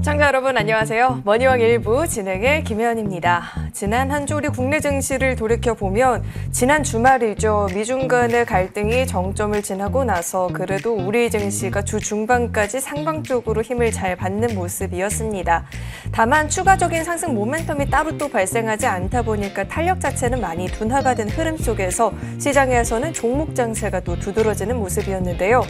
시청자 여러분 안녕하세요. 머니왕 1부 진행의 김혜연입니다. 지난 한 주 우리 국내 증시를 돌이켜보면 지난 주말이죠. 미중 간의 갈등이 정점을 지나고 나서 그래도 우리 증시가 주 중반까지 상방적으로 힘을 잘 받는 모습이었습니다. 다만 추가적인 상승 모멘텀이 따로 또 발생하지 않다 보니까 탄력 자체는 많이 둔화가 된 흐름 속에서 시장에서는 종목 장세가 또 두드러지는 모습이었는데요.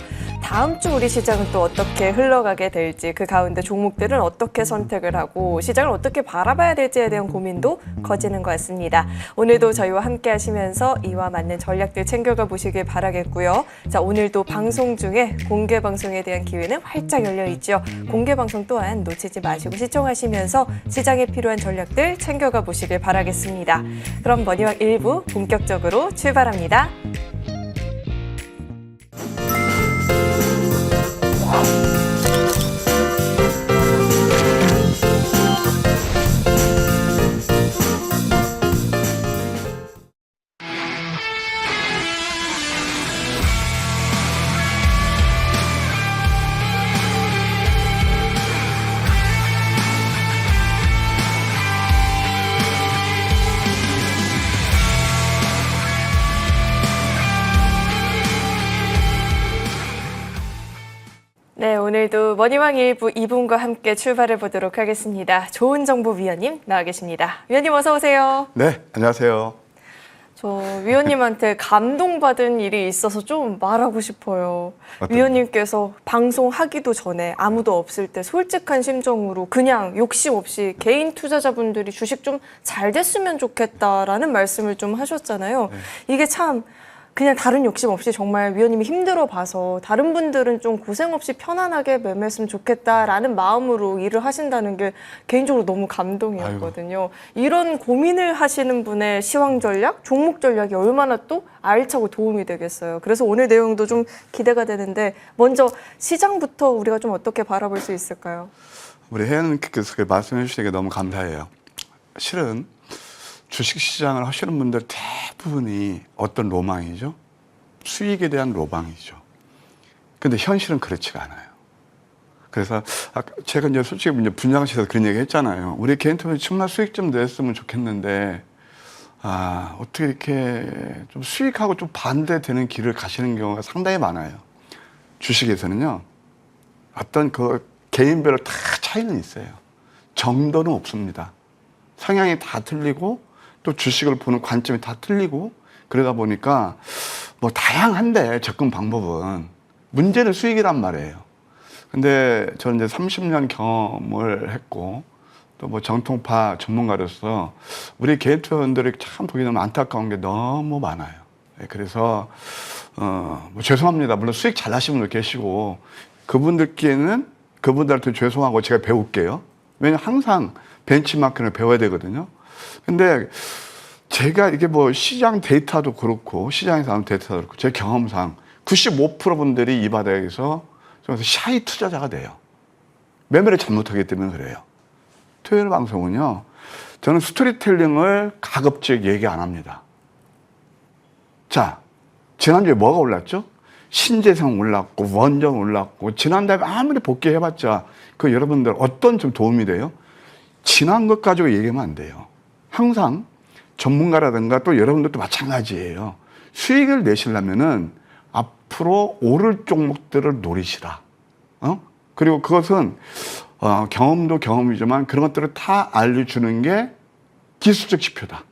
다음 주 우리 시장은 또 어떻게 흘러가게 될지, 그 가운데 종목들은 어떻게 선택을 하고 시장을 어떻게 바라봐야 될지에 대한 고민도 커지는 것 같습니다. 오늘도 저희와 함께 하시면서 이와 맞는 전략들 챙겨가 보시길 바라겠고요. 자, 오늘도 방송 중에 공개 방송에 대한 기회는 활짝 열려 있죠. 공개 방송 또한 놓치지 마시고 시청하시면서 시장에 필요한 전략들 챙겨가 보시길 바라겠습니다. 그럼 머니왕 1부 본격적으로 출발합니다. 네, 오늘도 머니왕 1부 2분과 함께 출발해 보도록 하겠습니다. 좋은 정보 위원님 나와 계십니다. 위원님 어서 오세요. 네, 안녕하세요. 저 위원님한테 감동받은 일이 있어서 좀 말하고 싶어요. 위원님께서 방송하기도 전에 아무도 없을 때 솔직한 심정으로 그냥 욕심 없이 개인 투자자분들이 주식 좀 잘 됐으면 좋겠다라는 말씀을 좀 하셨잖아요. 네. 이게 참 그냥 다른 욕심 없이 정말 위원님이 힘들어 봐서 다른 분들은 좀 고생 없이 편안하게 매매했으면 좋겠다라는 마음으로 일을 하신다는 게 개인적으로 너무 감동이었거든요. 이런 고민을 하시는 분의 시황 전략, 종목 전략이 얼마나 또 알차고 도움이 되겠어요. 그래서 오늘 내용도 좀 기대가 되는데 먼저 시장부터 우리가 좀 어떻게 바라볼 수 있을까요? 우리 혜연님께서 말씀해 주시는 게 너무 감사해요. 실은 주식시장을 하시는 분들 대부분이 어떤 로망이죠? 수익에 대한 로망이죠. 근데 현실은 그렇지가 않아요. 그래서 제가 이제 솔직히 이제 분장실에서 그런 얘기 했잖아요. 우리 개인 투자는 정말 수익 좀 냈으면 좋겠는데, 어떻게 이렇게 좀 수익하고 좀 반대되는 길을 가시는 경우가 상당히 많아요. 주식에서는요, 어떤 그 개인별로 다 차이는 있어요. 정도는 없습니다. 성향이 다 틀리고, 또 주식을 보는 관점이 다 틀리고, 그러다 보니까 뭐 다양한데 접근 방법은 문제는 수익이란 말이에요. 근데 저는 이제 30년 경험을 했고 또 뭐 정통파 전문가로서 우리 개인 투자자분들이 참 보기 너무 안타까운 게 너무 많아요. 그래서 뭐 죄송합니다. 물론 수익 잘 하시는 분들 계시고 그분들께는 그분들한테 죄송하고 제가 배울게요. 왜냐면 항상 벤치마킹을 배워야 되거든요. 근데 제가 이게 뭐 시장 데이터도 그렇고 시장에서 나오는 데이터도 그렇고 제 경험상 95% 분들이 이 바닥에서 샤이 투자자가 돼요. 매매를 잘못하기 때문에 그래요. 토요일 방송은요, 저는 스토리텔링을 가급적 얘기 안 합니다. 자, 지난주에 뭐가 올랐죠? 신재생 올랐고 원전 올랐고 지난달에 아무리 복귀해봤자 그 여러분들 어떤 좀 도움이 돼요? 지난 것 가지고 얘기하면 안 돼요. 항상 전문가라든가 또 여러분들도 마찬가지예요. 수익을 내시려면은 앞으로 오를 종목들을 노리시라. 그리고 그것은 경험도 경험이지만 그런 것들을 다 알려주는 게 기술적 지표다.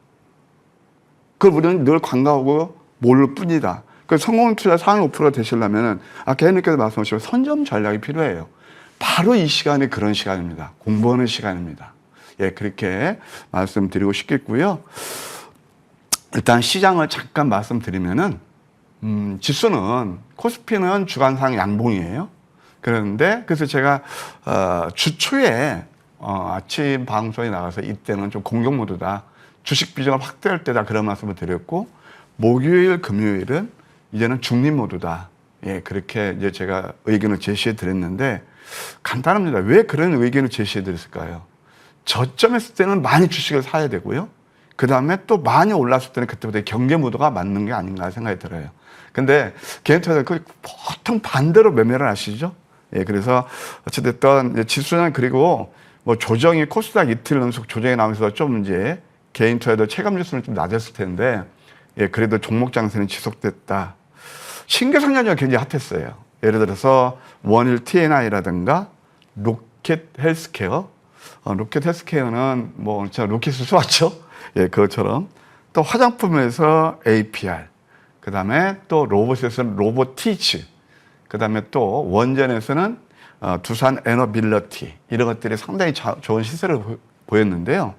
그걸 우리는 늘 관광하고 모를 뿐이다. 그 성공 투자 상위 5%가 되시려면은 아까 혜님께서 말씀하신 선점 전략이 필요해요. 바로 이 시간이 그런 시간입니다. 공부하는 시간입니다. 예, 그렇게 말씀드리고 싶겠고요. 일단 시장을 잠깐 말씀드리면은, 지수는, 코스피는 주간상 양봉이에요. 그런데, 그래서 제가, 주 초에, 아침 방송에 나가서 이때는 좀 공격 모드다. 주식 비중을 확대할 때다. 그런 말씀을 드렸고, 목요일, 금요일은 이제는 중립 모드다. 예, 그렇게 이제 제가 의견을 제시해 드렸는데, 간단합니다. 왜 그런 의견을 제시해 드렸을까요? 저점했을 때는 많이 주식을 사야 되고요. 그 다음에 또 많이 올랐을 때는 그때부터 경계 모드가 맞는 게 아닌가 생각이 들어요. 근데 개인 투자자 보통 반대로 매매를 하시죠. 예, 그래서 어찌됐든 이제 지수는 그리고 뭐 조정이 코스닥 이틀 연속 조정이 나오면서 좀 이제 개인 투자도 체감 지수는 좀 낮았을 텐데, 예, 그래도 종목 장세는 지속됐다. 신규 상장주가 굉장히 핫했어요. 예를 들어서 원일 TNI라든가 로켓 헬스케어. 로켓 헬스케어는 뭐 제가 로켓을 쏘았죠. 예, 그것처럼 또 화장품에서 APR, 그 다음에 또 로봇에서는 로보티츠, 그 다음에 또 원전에서는 두산 에너빌러티, 이런 것들이 상당히 좋은 시세를 보였는데요.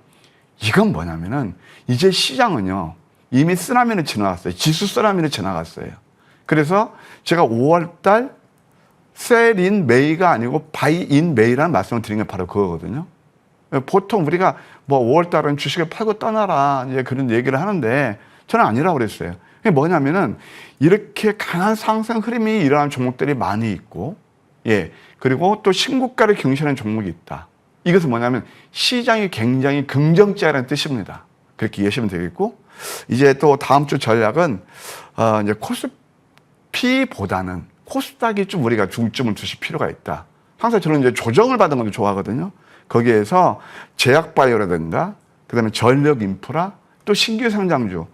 이건 뭐냐면은 이제 시장은요 이미 쓰나미는 지나갔어요. 지수 쓰나미는 지나갔어요. 그래서 제가 5월달 셀인 메이가 아니고 바이인 메이라는 말씀을 드린 게 바로 그거거든요. 보통 우리가 뭐 5월달은 주식을 팔고 떠나라 이제 그런 얘기를 하는데 저는 아니라고 그랬어요. 그게 뭐냐면은 이렇게 강한 상승 흐름이 일어나는 종목들이 많이 있고, 예, 그리고 또 신고가를 경신하는 종목이 있다. 이것은 뭐냐면 시장이 굉장히 긍정적이라는 뜻입니다. 그렇게 이해하시면 되겠고, 이제 또 다음 주 전략은 이제 코스피보다는 코스닥이 좀 우리가 중점을 두실 필요가 있다. 항상 저는 이제 조정을 받은 것도 좋아하거든요. 거기에서 제약바이오라든가, 그 다음에 전력 인프라, 또 신규 상장주.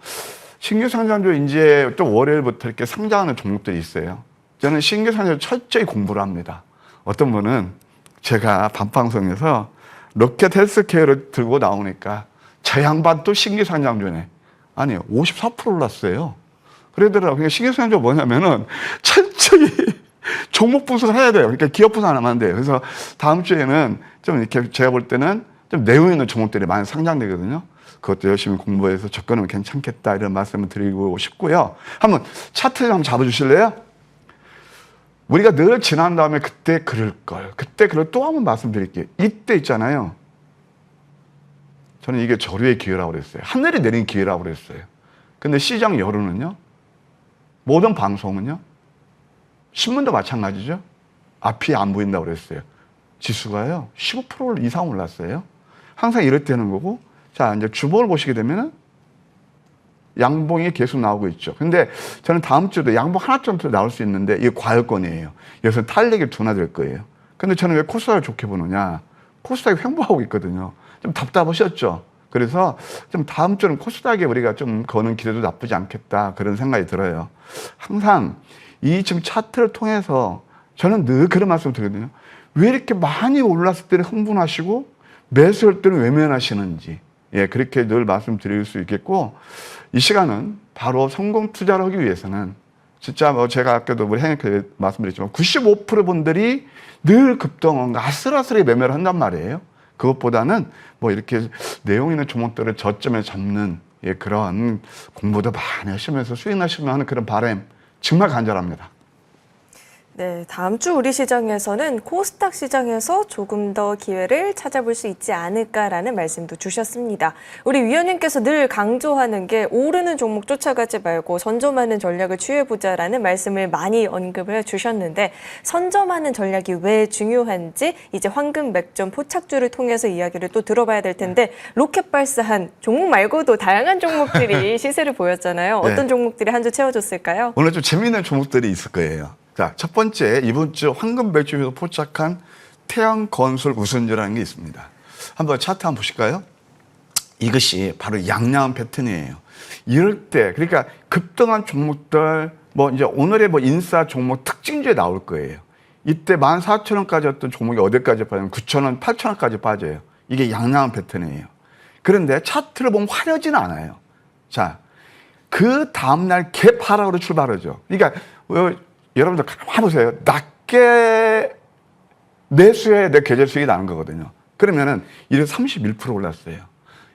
신규 상장주 이제 또 월요일부터 이렇게 상장하는 종목들이 있어요. 저는 신규 상장주 철저히 공부를 합니다. 어떤 분은 제가 밤방송에서 로켓 헬스케어를 들고 나오니까 저 양반 또 신규 상장주네. 아니요, 54% 올랐어요. 그러더라고요. 신규 상장주가 뭐냐면은 철저히 종목 분석을 해야 돼요. 그러니까 기업 분석 안 하면 안 돼요. 그래서 다음 주에는 좀 이렇게 제가 볼 때는 좀 내용 있는 종목들이 많이 상장되거든요. 그것도 열심히 공부해서 접근하면 괜찮겠다 이런 말씀을 드리고 싶고요. 한번 차트 한번 잡아주실래요? 우리가 늘 지난 다음에 그때 그럴 걸, 그때 그럴 또 한번 말씀드릴게요. 이때 있잖아요. 저는 이게 저류의 기회라고 그랬어요. 하늘이 내린 기회라고 그랬어요. 근데 시장 여론은요, 모든 방송은요, 신문도 마찬가지죠. 앞이 안 보인다고 그랬어요. 지수가요, 15% 이상 올랐어요. 항상 이럴 때는 거고, 자, 이제 주봉을 보시게 되면은 양봉이 계속 나오고 있죠. 근데 저는 다음 주도 양봉 하나 정도 나올 수 있는데 이게 과열권이에요. 여기서 탄력이 둔화될 거예요. 근데 저는 왜 코스닥을 좋게 보느냐? 코스닥이 횡보하고 있거든요. 좀 답답하셨죠? 그래서 좀 다음 주는 코스닥에 우리가 좀 거는 기대도 나쁘지 않겠다. 그런 생각이 들어요. 항상 이 지금 차트를 통해서 저는 늘 그런 말씀 드리거든요. 왜 이렇게 많이 올랐을 때는 흥분하시고 매수할 때는 외면하시는지. 예, 그렇게 늘 말씀드릴 수 있겠고, 이 시간은 바로 성공 투자를 하기 위해서는 진짜 뭐 제가 아까도 우리 행님께 말씀드렸지만 95% 분들이 늘 급등한 아슬아슬하게 매매를 한단 말이에요. 그것보다는 뭐 이렇게 내용 있는 종목들을 저점에 잡는, 예, 그런 공부도 많이 하시면서 수익 나시면 하는 그런 바람 정말 간절합니다. 네, 다음 주 우리 시장에서는 코스닥 시장에서 조금 더 기회를 찾아볼 수 있지 않을까라는 말씀도 주셨습니다. 우리 위원님께서 늘 강조하는 게 오르는 종목 쫓아가지 말고 선점하는 전략을 취해보자라는 말씀을 많이 언급을 해주셨는데, 선점하는 전략이 왜 중요한지 이제 황금 맥점 포착주를 통해서 이야기를 또 들어봐야 될 텐데, 로켓 발사한 종목 말고도 다양한 종목들이 시세를 보였잖아요. 어떤 네. 종목들이 한 주 채워줬을까요? 오늘 좀 재미있는 종목들이 있을 거예요. 자, 첫 번째, 이번 주 황금 맥주에서 포착한 태양건설 우선주라는 게 있습니다. 한번 차트 한번 보실까요? 이것이 바로 양양한 패턴이에요. 이럴 때, 그러니까 급등한 종목들, 뭐 이제 오늘의 뭐 인사 종목 특징주에 나올 거예요. 이때 14,000원까지였던 종목이 어디까지 빠지면 9,000원, 8,000원까지 빠져요. 이게 양양한 패턴이에요. 그런데 차트를 보면 화려지는 않아요. 자, 그 다음날 개파락으로 출발하죠. 그러니까 여러분들 가만히 보세요. 낮게 매수해 내 계좌 수익이 나는 거거든요. 그러면은 이래 31% 올랐어요.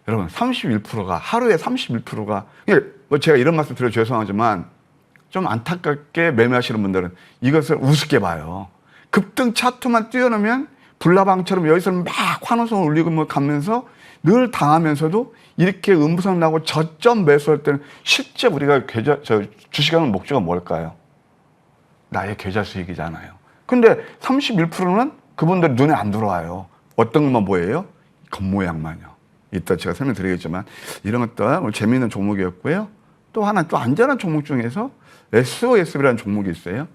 여러분 31%가 하루에 31%가 뭐 제가 이런 말씀 드려 죄송하지만 좀 안타깝게 매매하시는 분들은 이것을 우습게 봐요. 급등 차트만 띄워놓으면 불나방처럼 여기서는 막 환호성을 울리고 뭐 가면서 늘 당하면서도 이렇게 음부성 나고 저점 매수할 때는 실제 우리가 주식하는 목적은 뭘까요? 나의 계좌 수익이잖아요. 근데 31%는 그분들 눈에 안 들어와요. 어떤 것만 보여요? 겉모양만요. 이따 제가 설명드리겠지만 이런 것도 오늘 재미있는 종목이었고요. 또 하나 또 안전한 종목 중에서 SOS라는 종목이 있어요.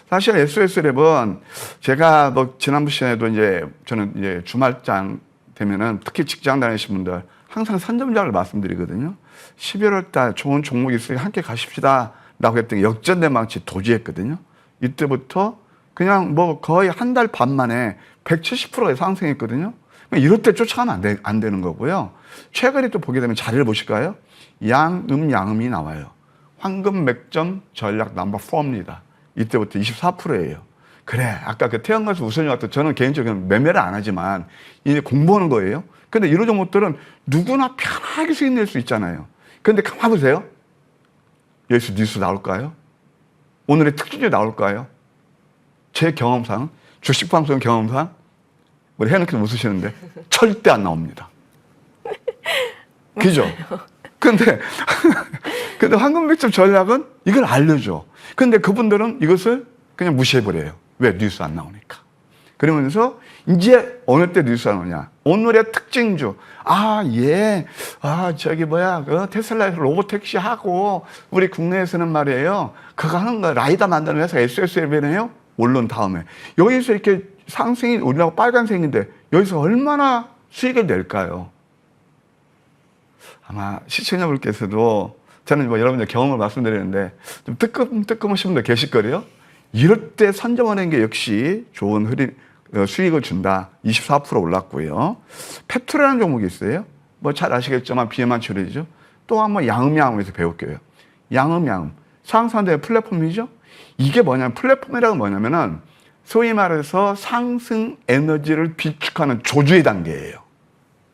사실 SOS랩은 제가 뭐 지난번 시간에도 이제 저는 이제 주말장 되면은 특히 직장 다니신 분들 항상 선점작을 말씀드리거든요. 11월 달 좋은 종목이 있으니 함께 가십시다 라고 했더니 역전대망치 도지했거든요. 이때부터 그냥 뭐 거의 한 달 반 만에 170%가 상승했거든요. 이럴 때 쫓아가면 안 되는 거고요. 최근에 또 보게 되면 자리를 보실까요? 양음이 나와요. 황금 맥점 전략 넘버 4입니다. 이때부터 24%예요. 그래, 아까 그 태양광에서 우선이 왔던 저는 개인적으로 매매를 안 하지만 이제 공부하는 거예요. 근데 이런 종목들은 누구나 편하게 수익 낼 수 있잖아요. 근데 가만 보세요. 여기서 뉴스 나올까요? 오늘의 특징이 나올까요? 제 경험상, 주식방송 경험상, 우리 혜연님께서 웃으시는데 절대 안 나옵니다. 그죠? 근데 황금 맥점 전략은 이걸 알려줘. 근데 그분들은 이것을 그냥 무시해버려요. 왜? 뉴스 안 나오니까. 그러면서 이제 어느 때 뉴스 안 오냐? 오늘의 특징주. 테슬라에서 로보택시 하고 우리 국내에서는 말이에요. 그거 하는 거 라이다 만드는 회사 SSL이네요. 물론 다음에. 여기서 이렇게 상승이 올라가고 빨간색인데 여기서 얼마나 수익을 낼까요? 아마 시청자분께서도 저는 뭐 여러분들 경험을 말씀드리는데 좀 뜨끔하신 분들 계실 거예요. 이럴 때 선점하는 게 역시 좋은 수익을 준다. 24% 올랐고요. 페트로라는 종목이 있어요. 뭐 잘 아시겠지만 비해만 처리죠. 또 한번 양음에서 배울게요. 양음. 상승되는 플랫폼이죠. 이게 뭐냐면 플랫폼이라고 뭐냐면은 소위 말해서 상승 에너지를 비축하는 조주의 단계예요.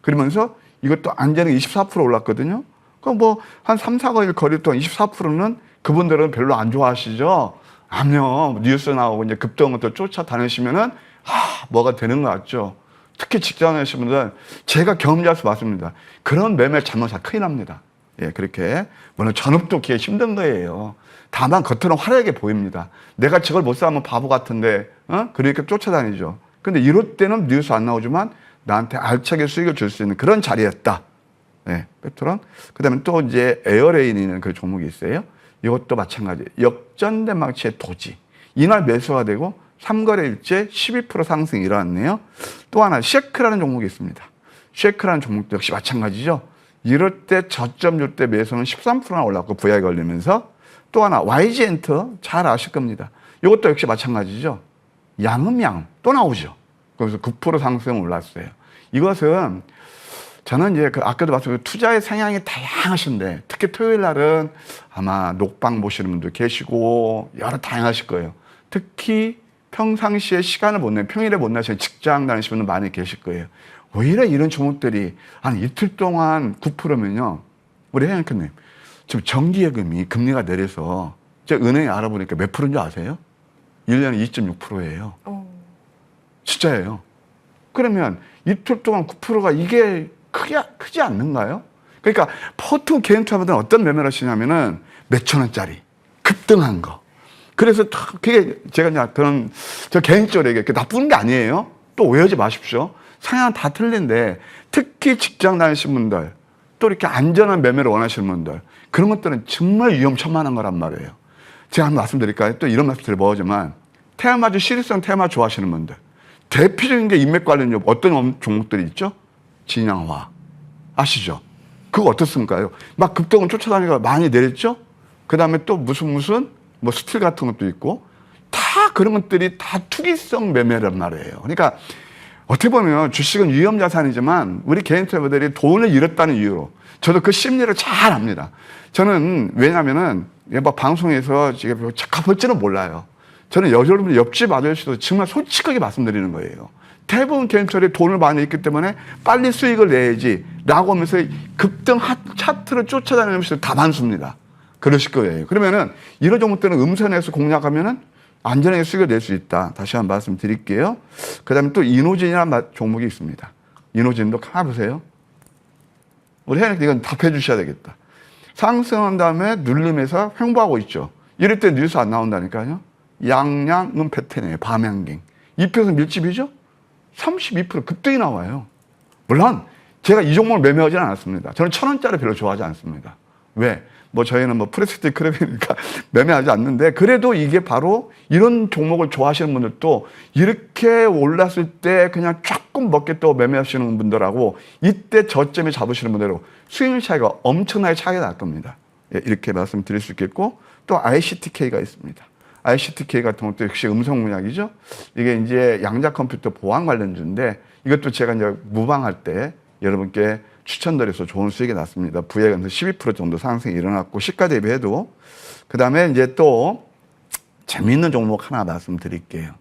그러면서 이것도 안전하게 24% 올랐거든요. 그럼 뭐 한 3, 4일 거리 동안 24%는 그분들은 별로 안 좋아하시죠. 아니요. 뉴스 나오고 이제 급등한 것도 쫓아다니시면은 뭐가 되는 것 같죠. 특히 직장에 계신 분들 제가 경험자로서 맞습니다. 그런 매매 잘못하면 큰일 납니다. 예, 그렇게 물론 전업도 기회 힘든 거예요. 다만 겉으로는 화려하게 보입니다. 내가 저걸 못 사면 바보 같은데 그렇게 쫓아다니죠. 근데 이럴 때는 뉴스 안 나오지만 나한테 알차게 수익을 줄 수 있는 그런 자리였다. 네, 페트론. 그 다음에 또 이제 에어레인이라는 그 종목이 있어요. 이것도 마찬가지. 역전대망치의 도지. 이날 매수가 되고 3거래일째 12% 상승이 일어났네요. 또 하나 쉐크라는 종목이 있습니다. 쉐크라는 종목도 역시 마찬가지죠. 이럴 때 저점 줄 때 매수는 13%나 올랐고 부양이 걸리면서 또 하나 YG엔터 잘 아실 겁니다. 이것도 역시 마찬가지죠. 양음 또 나오죠. 그래서 9% 상승 올랐어요. 이것은 저는 이제 아까도 말씀드린 투자의 성향이 다양하신데 특히 토요일 날은 아마 녹방 보시는 분도 계시고 여러 다양하실 거예요. 특히 평상시에 시간을 못 내는 평일에 못 나시는 직장 다니시는 분들 많이 계실 거예요. 오히려 이런 종목들이 한 이틀 동안 9%면요. 우리 혜연님 지금 정기예금이 금리가 내려서 제가 은행에 알아보니까 몇 프로인 줄 아세요? 1년에 2.6%예요. 진짜예요. 그러면 이틀 동안 9%가 이게 크지 않는가요? 그러니까 보통 개인 투자자들은 어떤 매매를 하시냐면은 몇천 원짜리 급등한 거. 그래서 그게 제가 그런 저 개인적으로 얘기해. 나쁜 게 아니에요. 또 오해하지 마십시오. 상향은 다 틀린데 특히 직장 다니시는 분들 또 이렇게 안전한 매매를 원하시는 분들 그런 것들은 정말 위험천만한 거란 말이에요. 제가 한번 말씀드릴까요? 또 이런 말씀 드려보지만 테마주 시리성 테마 좋아하시는 분들 대표적인 게 인맥 관련 어떤 종목들이 있죠? 진양화 아시죠? 그거 어떻습니까? 막 급등을 쫓아다니다가 많이 내렸죠? 그 다음에 또 무슨 뭐 스틸 같은 것도 있고 다 그런 것들이 다 투기성 매매란 말이에요. 그러니까 어떻게 보면 주식은 위험 자산이지만 우리 개인 투자자들이 돈을 잃었다는 이유로 저도 그 심리를 잘 압니다. 저는 왜냐면은 막 방송에서 지금 착각할지는 몰라요. 저는 여러분 옆집 아저씨도 정말 솔직하게 말씀드리는 거예요. 대부분 개인 투자자들이 돈을 많이 잃기 때문에 빨리 수익을 내야지 라고 하면서 급등 차트를 쫓아다니면서 다 반수입니다. 그러실 거예요. 그러면은 이런 종목들은 음선에서 공략하면은 안전하게 수익을 낼 수 있다. 다시 한번 말씀드릴게요. 그 다음에 또 이노진이라는 종목이 있습니다. 이노진도 가보세요. 우리 혜연이 이건 답해 주셔야 되겠다. 상승한 다음에 눌림에서 횡보하고 있죠. 이럴 때 뉴스 안 나온다니까요. 양양은 패턴이에요. 밤양갱. 2% 밀집이죠? 32% 급등이 나와요. 물론 제가 이 종목을 매매하지는 않았습니다. 저는 1,000원짜리 별로 좋아하지 않습니다. 왜? 뭐 저희는 뭐 프레스티 클럽이니까 매매하지 않는데 그래도 이게 바로 이런 종목을 좋아하시는 분들도 이렇게 올랐을 때 그냥 조금 먹겠다고 매매하시는 분들하고 이때 저점에 잡으시는 분들하고 수익률 차이가 엄청나게 차이가 날 겁니다. 예, 이렇게 말씀드릴 수 있겠고 또 ICTK가 있습니다. ICTK 같은 것도 역시 음성 문약이죠. 이게 이제 양자 컴퓨터 보안 관련주인데 이것도 제가 이제 무방할 때 여러분께 추천드려서 좋은 수익이 났습니다. 부액은 12% 정도 상승이 일어났고 시가 대비해도 그 다음에 이제 또 재미있는 종목 하나 말씀드릴게요.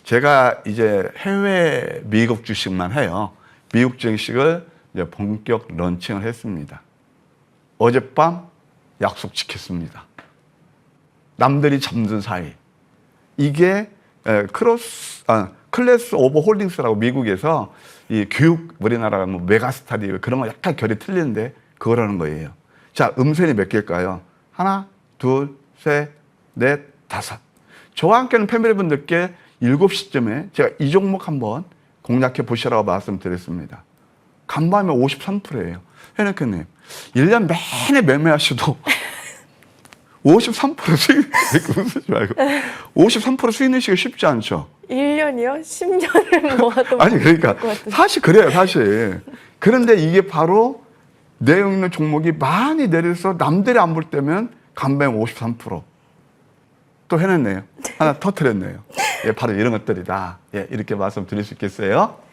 제가 이제 해외 미국 주식만 해요. 미국 주식을 이제 본격 런칭을 했습니다. 어젯밤 약속 지켰습니다. 남들이 잠든 사이. 이게 클래스 오버 홀딩스라고 미국에서 이 교육 우리나라가 뭐 메가스터디 그런 거 약간 결이 틀리는데 그거라는 거예요. 자, 음선이 몇 개일까요? 하나, 둘, 셋, 넷, 다섯. 저와 함께는 패밀리분들께 7시쯤에 제가 이 종목 한번 공략해 보시라고 말씀드렸습니다. 간밤에 53%예요. 해내크님, 1년 내내 매매하셔도 53% 수익, 웃으지 말고. 53% 수익 내시기 쉽지 않죠? 1년이요? 10년을 모아도. 아니, 그러니까. 사실 그래요, 사실. 그런데 이게 바로 내용 있는 종목이 많이 내려서 남들이 안 볼 때면 간밤에 53%. 또 해냈네요. 하나 터뜨렸네요. 예, 바로 이런 것들이다. 예, 이렇게 말씀드릴 수 있겠어요?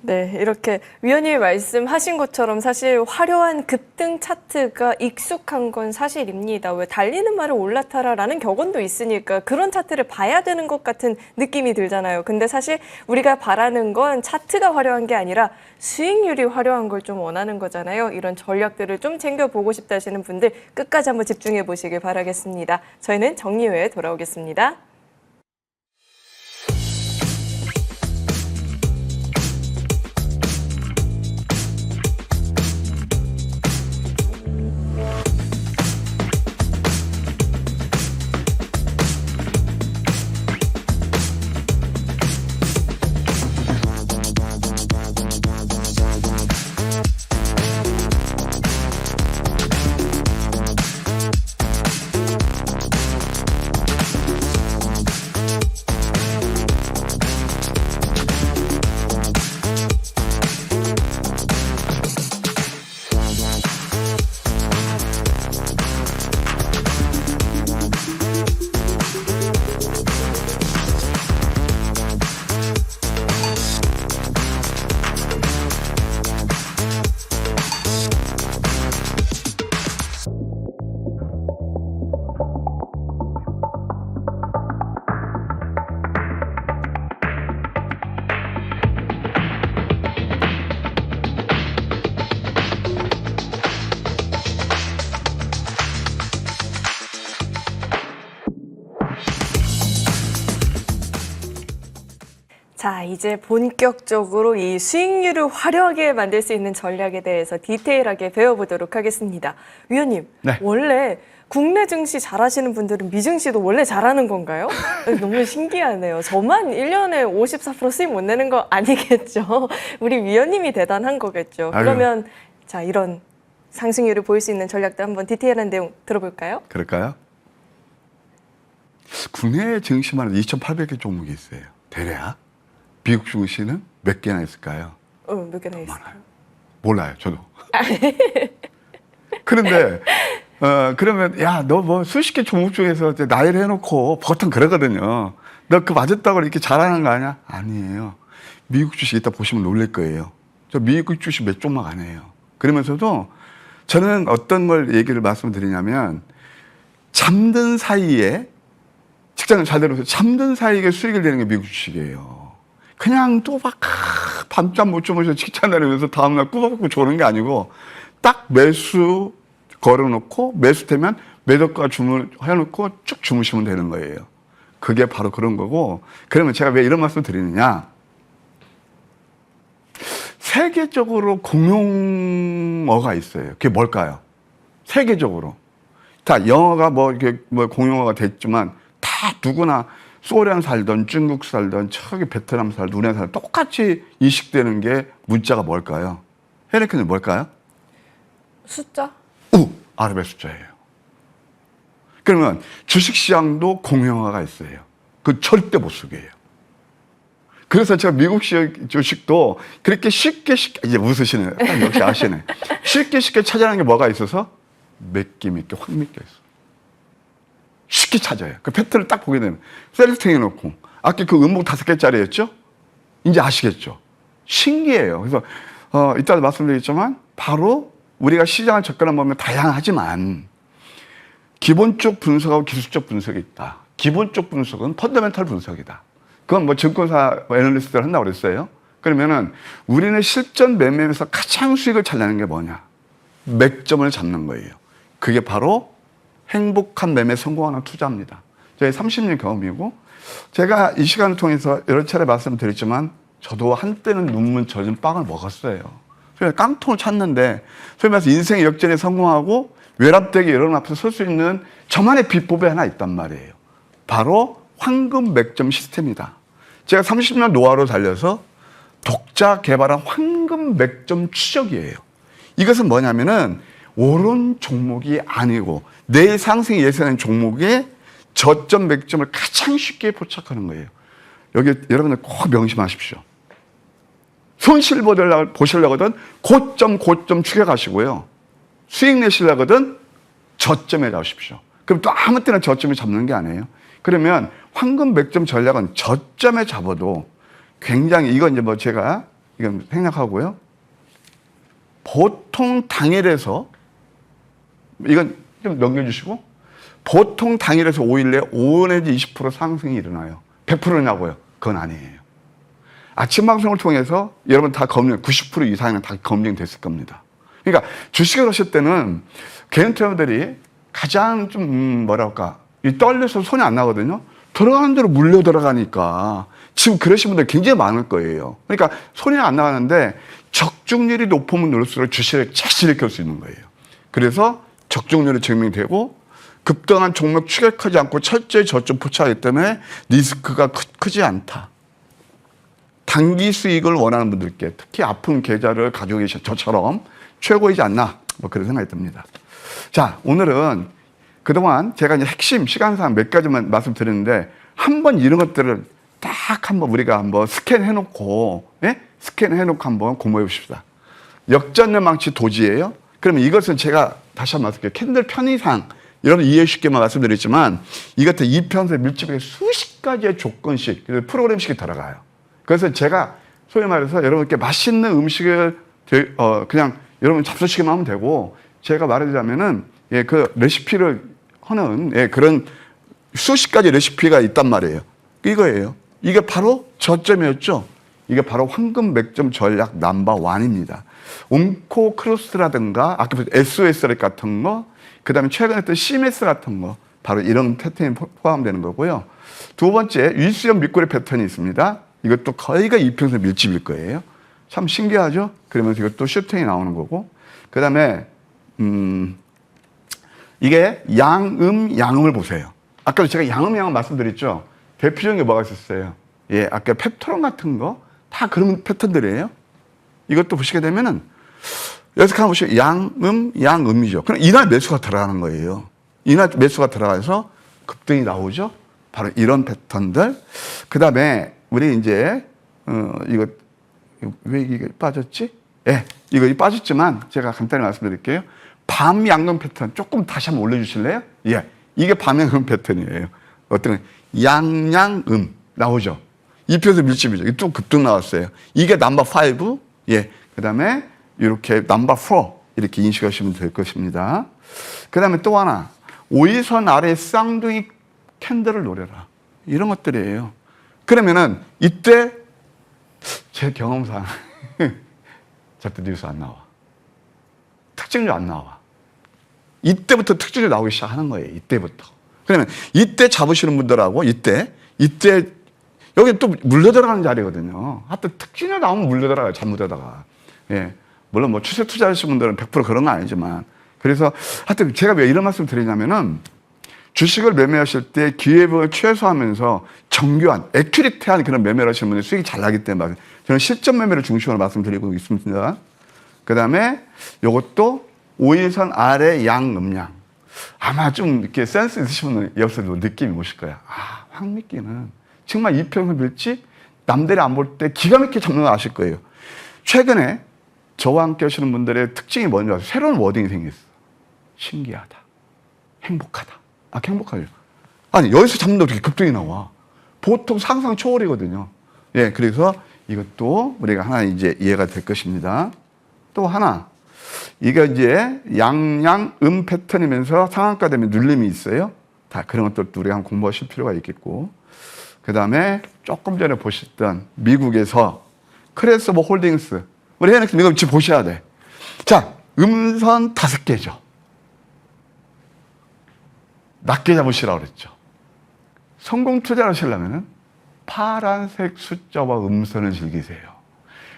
네, 이렇게 위원님이 말씀하신 것처럼 사실 화려한 급등 차트가 익숙한 건 사실입니다. 왜 달리는 말을 올라타라라는 격언도 있으니까 그런 차트를 봐야 되는 것 같은 느낌이 들잖아요. 근데 사실 우리가 바라는 건 차트가 화려한 게 아니라 수익률이 화려한 걸 좀 원하는 거잖아요. 이런 전략들을 좀 챙겨보고 싶다 하시는 분들 끝까지 한번 집중해 보시길 바라겠습니다. 저희는 정리 후에 돌아오겠습니다. 자, 이제 본격적으로 이 수익률을 화려하게 만들 수 있는 전략에 대해서 디테일하게 배워보도록 하겠습니다. 위원님, 네. 원래 국내 증시 잘하시는 분들은 미증시도 원래 잘하는 건가요? 너무 신기하네요. 저만 1년에 54% 수익 못 내는 거 아니겠죠? 우리 위원님이 대단한 거겠죠. 아유. 그러면 자, 이런 상승률을 보일 수 있는 전략도 한번 디테일한 내용 들어볼까요? 그럴까요? 국내 증시만 해도 2,800개 종목이 있어요. 대략. 미국 증시는 몇 개나 있을까요? 몇 개나 있어요? 많아요. 몰라요, 저도. 그런데 그러면 야, 너 뭐 수십 개 종목 중에서 이제 나열을 해놓고 보통 그러거든요. 너 그 맞았다고 이렇게 잘하는 거 아니야? 아니에요. 미국 주식 이따 보시면 놀랄 거예요. 저 미국 주식 몇 종목 안 해요. 그러면서도 저는 어떤 걸 얘기를 말씀드리냐면 잠든 사이에 직장을 잘 들어서 잠든 사이에 수익을 내는 게 미국 주식이에요. 그냥 또 막 밤잠 못 주무셔서 직장 다니면서 다음날 꾸벅꾸벅 조는 게 아니고 딱 매수 걸어놓고 매수되면 매도가 해놓고 쭉 주무시면 되는 거예요. 그게 바로 그런 거고. 그러면 제가 왜 이런 말씀 드리느냐. 세계적으로 공용어가 있어요. 그게 뭘까요? 세계적으로. 다 영어가 뭐 이렇게 뭐 공용어가 됐지만 다 누구나 소련 살던 중국 살던 저기 베트남 살던 우리나라 살던 똑같이 인식되는 게 문자가 뭘까요? 헤리케는 뭘까요? 숫자? 우! 아랍의 숫자예요. 그러면 주식시장도 공용화가 있어요. 그 절대 못 속여요. 그래서 제가 미국 주식도 그렇게 쉽게 이제 웃으시네요. 역시 아시네. 쉽게 찾아내는 게 뭐가 있어서 몇 개 확 묶여 있어. 쉽게 찾아요. 그 패턴을 딱 보게 되면 셀렉팅 해놓고 아까 그 음목 5개짜리였죠? 이제 아시겠죠? 신기해요. 그래서 이따도 말씀드리겠지만 바로 우리가 시장을 접근해 보면 다양하지만 기본적 분석하고 기술적 분석이 있다. 기본적 분석은 펀더멘털 분석이다. 그건 뭐 증권사 애널리스트를 한다고 그랬어요. 그러면은 우리는 실전 매매에서 가장 수익을 잘 내는 게 뭐냐? 맥점을 잡는 거예요. 그게 바로 행복한 매매 성공하는 투자입니다. 저희 30년 경험이고 제가 이 시간을 통해서 여러 차례 말씀드렸지만 저도 한때는 눈물 젖은 빵을 먹었어요. 그래서 깡통을 찾는데 소위 말해서 인생의 역전에 성공하고 외람되게 여러분 앞에서 설 수 있는 저만의 비법이 하나 있단 말이에요. 바로 황금 맥점 시스템이다. 제가 30년 노하우를 달려서 독자 개발한 황금 맥점 추적이에요. 이것은 뭐냐면은 옳은 종목이 아니고 내일 상승이 예상된 종목의 저점 맥점을 가장 쉽게 포착하는 거예요. 여기 여러분들 꼭 명심하십시오. 손실 보시려거든 고점 추격하시고요. 수익 내시려거든 저점에 잡으십시오. 그럼 또 아무 때나 저점에 잡는 게 아니에요. 그러면 황금 맥점 전략은 저점에 잡아도 굉장히 이건 이제 뭐 제가 이건 생략하고요. 보통 당일에서 이건 좀 넘겨주시고 보통 당일에서 5일 내에 5 내지 20% 상승이 일어나요. 100%냐고요? 그건 아니에요. 아침 방송을 통해서 여러분 다 검증 90% 이상은 다 검증됐을 겁니다. 그러니까 주식을 하실 때는 개인 트레이더들이 가장 좀 뭐랄까 떨려서 손이 안 나거든요. 들어가는 대로 물려 들어가니까 지금 그러신 분들 굉장히 많을 거예요. 그러니까 손이 안 나가는데 적중률이 높으면 높을수록 주식을 잘 일으킬 수 있는 거예요. 그래서 적중률이 증명되고 급등한 종목 추격하지 않고 철저히 저점 포착하기 때문에 리스크가 크지 않다. 단기 수익을 원하는 분들께 특히 아픈 계좌를 가지고 계신 저처럼 최고이지 않나 뭐 그런 생각이 듭니다. 자, 오늘은 그동안 제가 이제 핵심 시간상 몇 가지만 말씀드렸는데 한번 이런 것들을 딱 한번 우리가 한번 스캔해놓고 스캔해놓고 한번 공부해 봅시다. 역전의 망치 도지예요. 그러면 이것은 제가 다시 한번 말씀드릴게요. 캔들 편의상 여러분 이해 쉽게만 말씀드렸지만 이것도 2편에서 밀집하게 수십 가지의 조건식 프로그램식이 들어가요. 그래서 제가 소위 말해서 여러분께 맛있는 음식을 그냥 여러분 잡수시기만 하면 되고 제가 말하자면은 그 레시피를 하는 그런 수십 가지 레시피가 있단 말이에요. 이거예요. 이게 바로 저점이었죠. 이게 바로 황금 맥점 전략 넘버1입니다. 옴코 크로스라든가 아까 SOS 같은 거, 그 다음에 최근에 했던 CMS 같은 거, 바로 이런 패턴이 포함되는 거고요. 두 번째, 윗수염 밑꼬리 패턴이 있습니다. 이것도 거의가 이평선 밀집일 거예요. 참 신기하죠? 그러면서 이것도 슈팅이 나오는 거고. 그 다음에, 이게 양음을 보세요. 아까도 제가 양음 말씀드렸죠? 대표적인 게 뭐가 있었어요? 아까 펩토론 같은 거, 다 그런 패턴들이에요. 이것도 보시게 되면은, 여기서 한번 보시면 양음이죠. 그럼 이날 매수가 들어가는 거예요. 이날 매수가 들어가서 급등이 나오죠. 바로 이런 패턴들. 그 다음에 우리 이제 이거 왜 이게 빠졌지? 이거 빠졌지만 제가 간단히 말씀드릴게요. 밤 양음 패턴 조금 다시 한번 올려주실래요? 이게 밤 양음 패턴이에요. 어떤 양양음 나오죠. 2표에서 밀집이죠. 또 급등 나왔어요. 이게 넘버 5. 그 다음에 이렇게 넘버 4 이렇게 인식하시면 될 것입니다. 그 다음에 또 하나 5일선 아래 쌍둥이 캔들을 노려라. 이런 것들이에요. 그러면은 이때 제 경험상 절대 뉴스 안 나와. 특징도 안 나와. 이때부터 특징이 나오기 시작하는 거예요. 이때부터. 그러면 이때 잡으시는 분들하고 이때 여기 또 물려 들어가는 자리거든요. 하여튼 특징이 나오면 물려 들어가요. 잘못하다가. 물론 뭐 추세 투자하시는 분들은 100% 그런 건 아니지만. 그래서 하여튼 제가 왜 이런 말씀 드리냐면은 주식을 매매하실 때 기회비용을 최소화하면서 정교한, 애큐리티한 그런 매매를 하시는 분들이 수익이 잘 나기 때문에 저는 실전 매매를 중심으로 말씀드리고 있습니다. 그 다음에 이것도 5일선 아래 양음량. 아마 좀 이렇게 센스 있으신 분은 여기서 느낌이 오실 거야. 아, 황미끼는 정말 이평선 밀집 남들이 안 볼 때 기가 막히게 잡는 거 아실 거예요. 최근에 저와 함께 하시는 분들의 특징이 뭔지 아세요? 새로운 워딩이 생겼어. 신기하다. 행복하다. 아, 행복하죠. 아니, 여기서 잡는데 어떻게 급등이 나와? 보통 상상 초월이거든요. 예, 그래서 이것도 우리가 하나 이제 이해가 될 것입니다. 또 하나, 이게 이제 양양 패턴이면서 상한가 되면 눌림이 있어요. 다 그런 것들도 우리가 한번 공부하실 필요가 있겠고. 그 다음에 조금 전에 보셨던 미국에서 크레스오버 홀딩스. 우리 해넥스 이거 지금 보셔야 돼. 자, 음선 5개죠. 낮게 잡으시라고 그랬죠. 성공 투자를 하시려면 파란색 숫자와 음선을 즐기세요.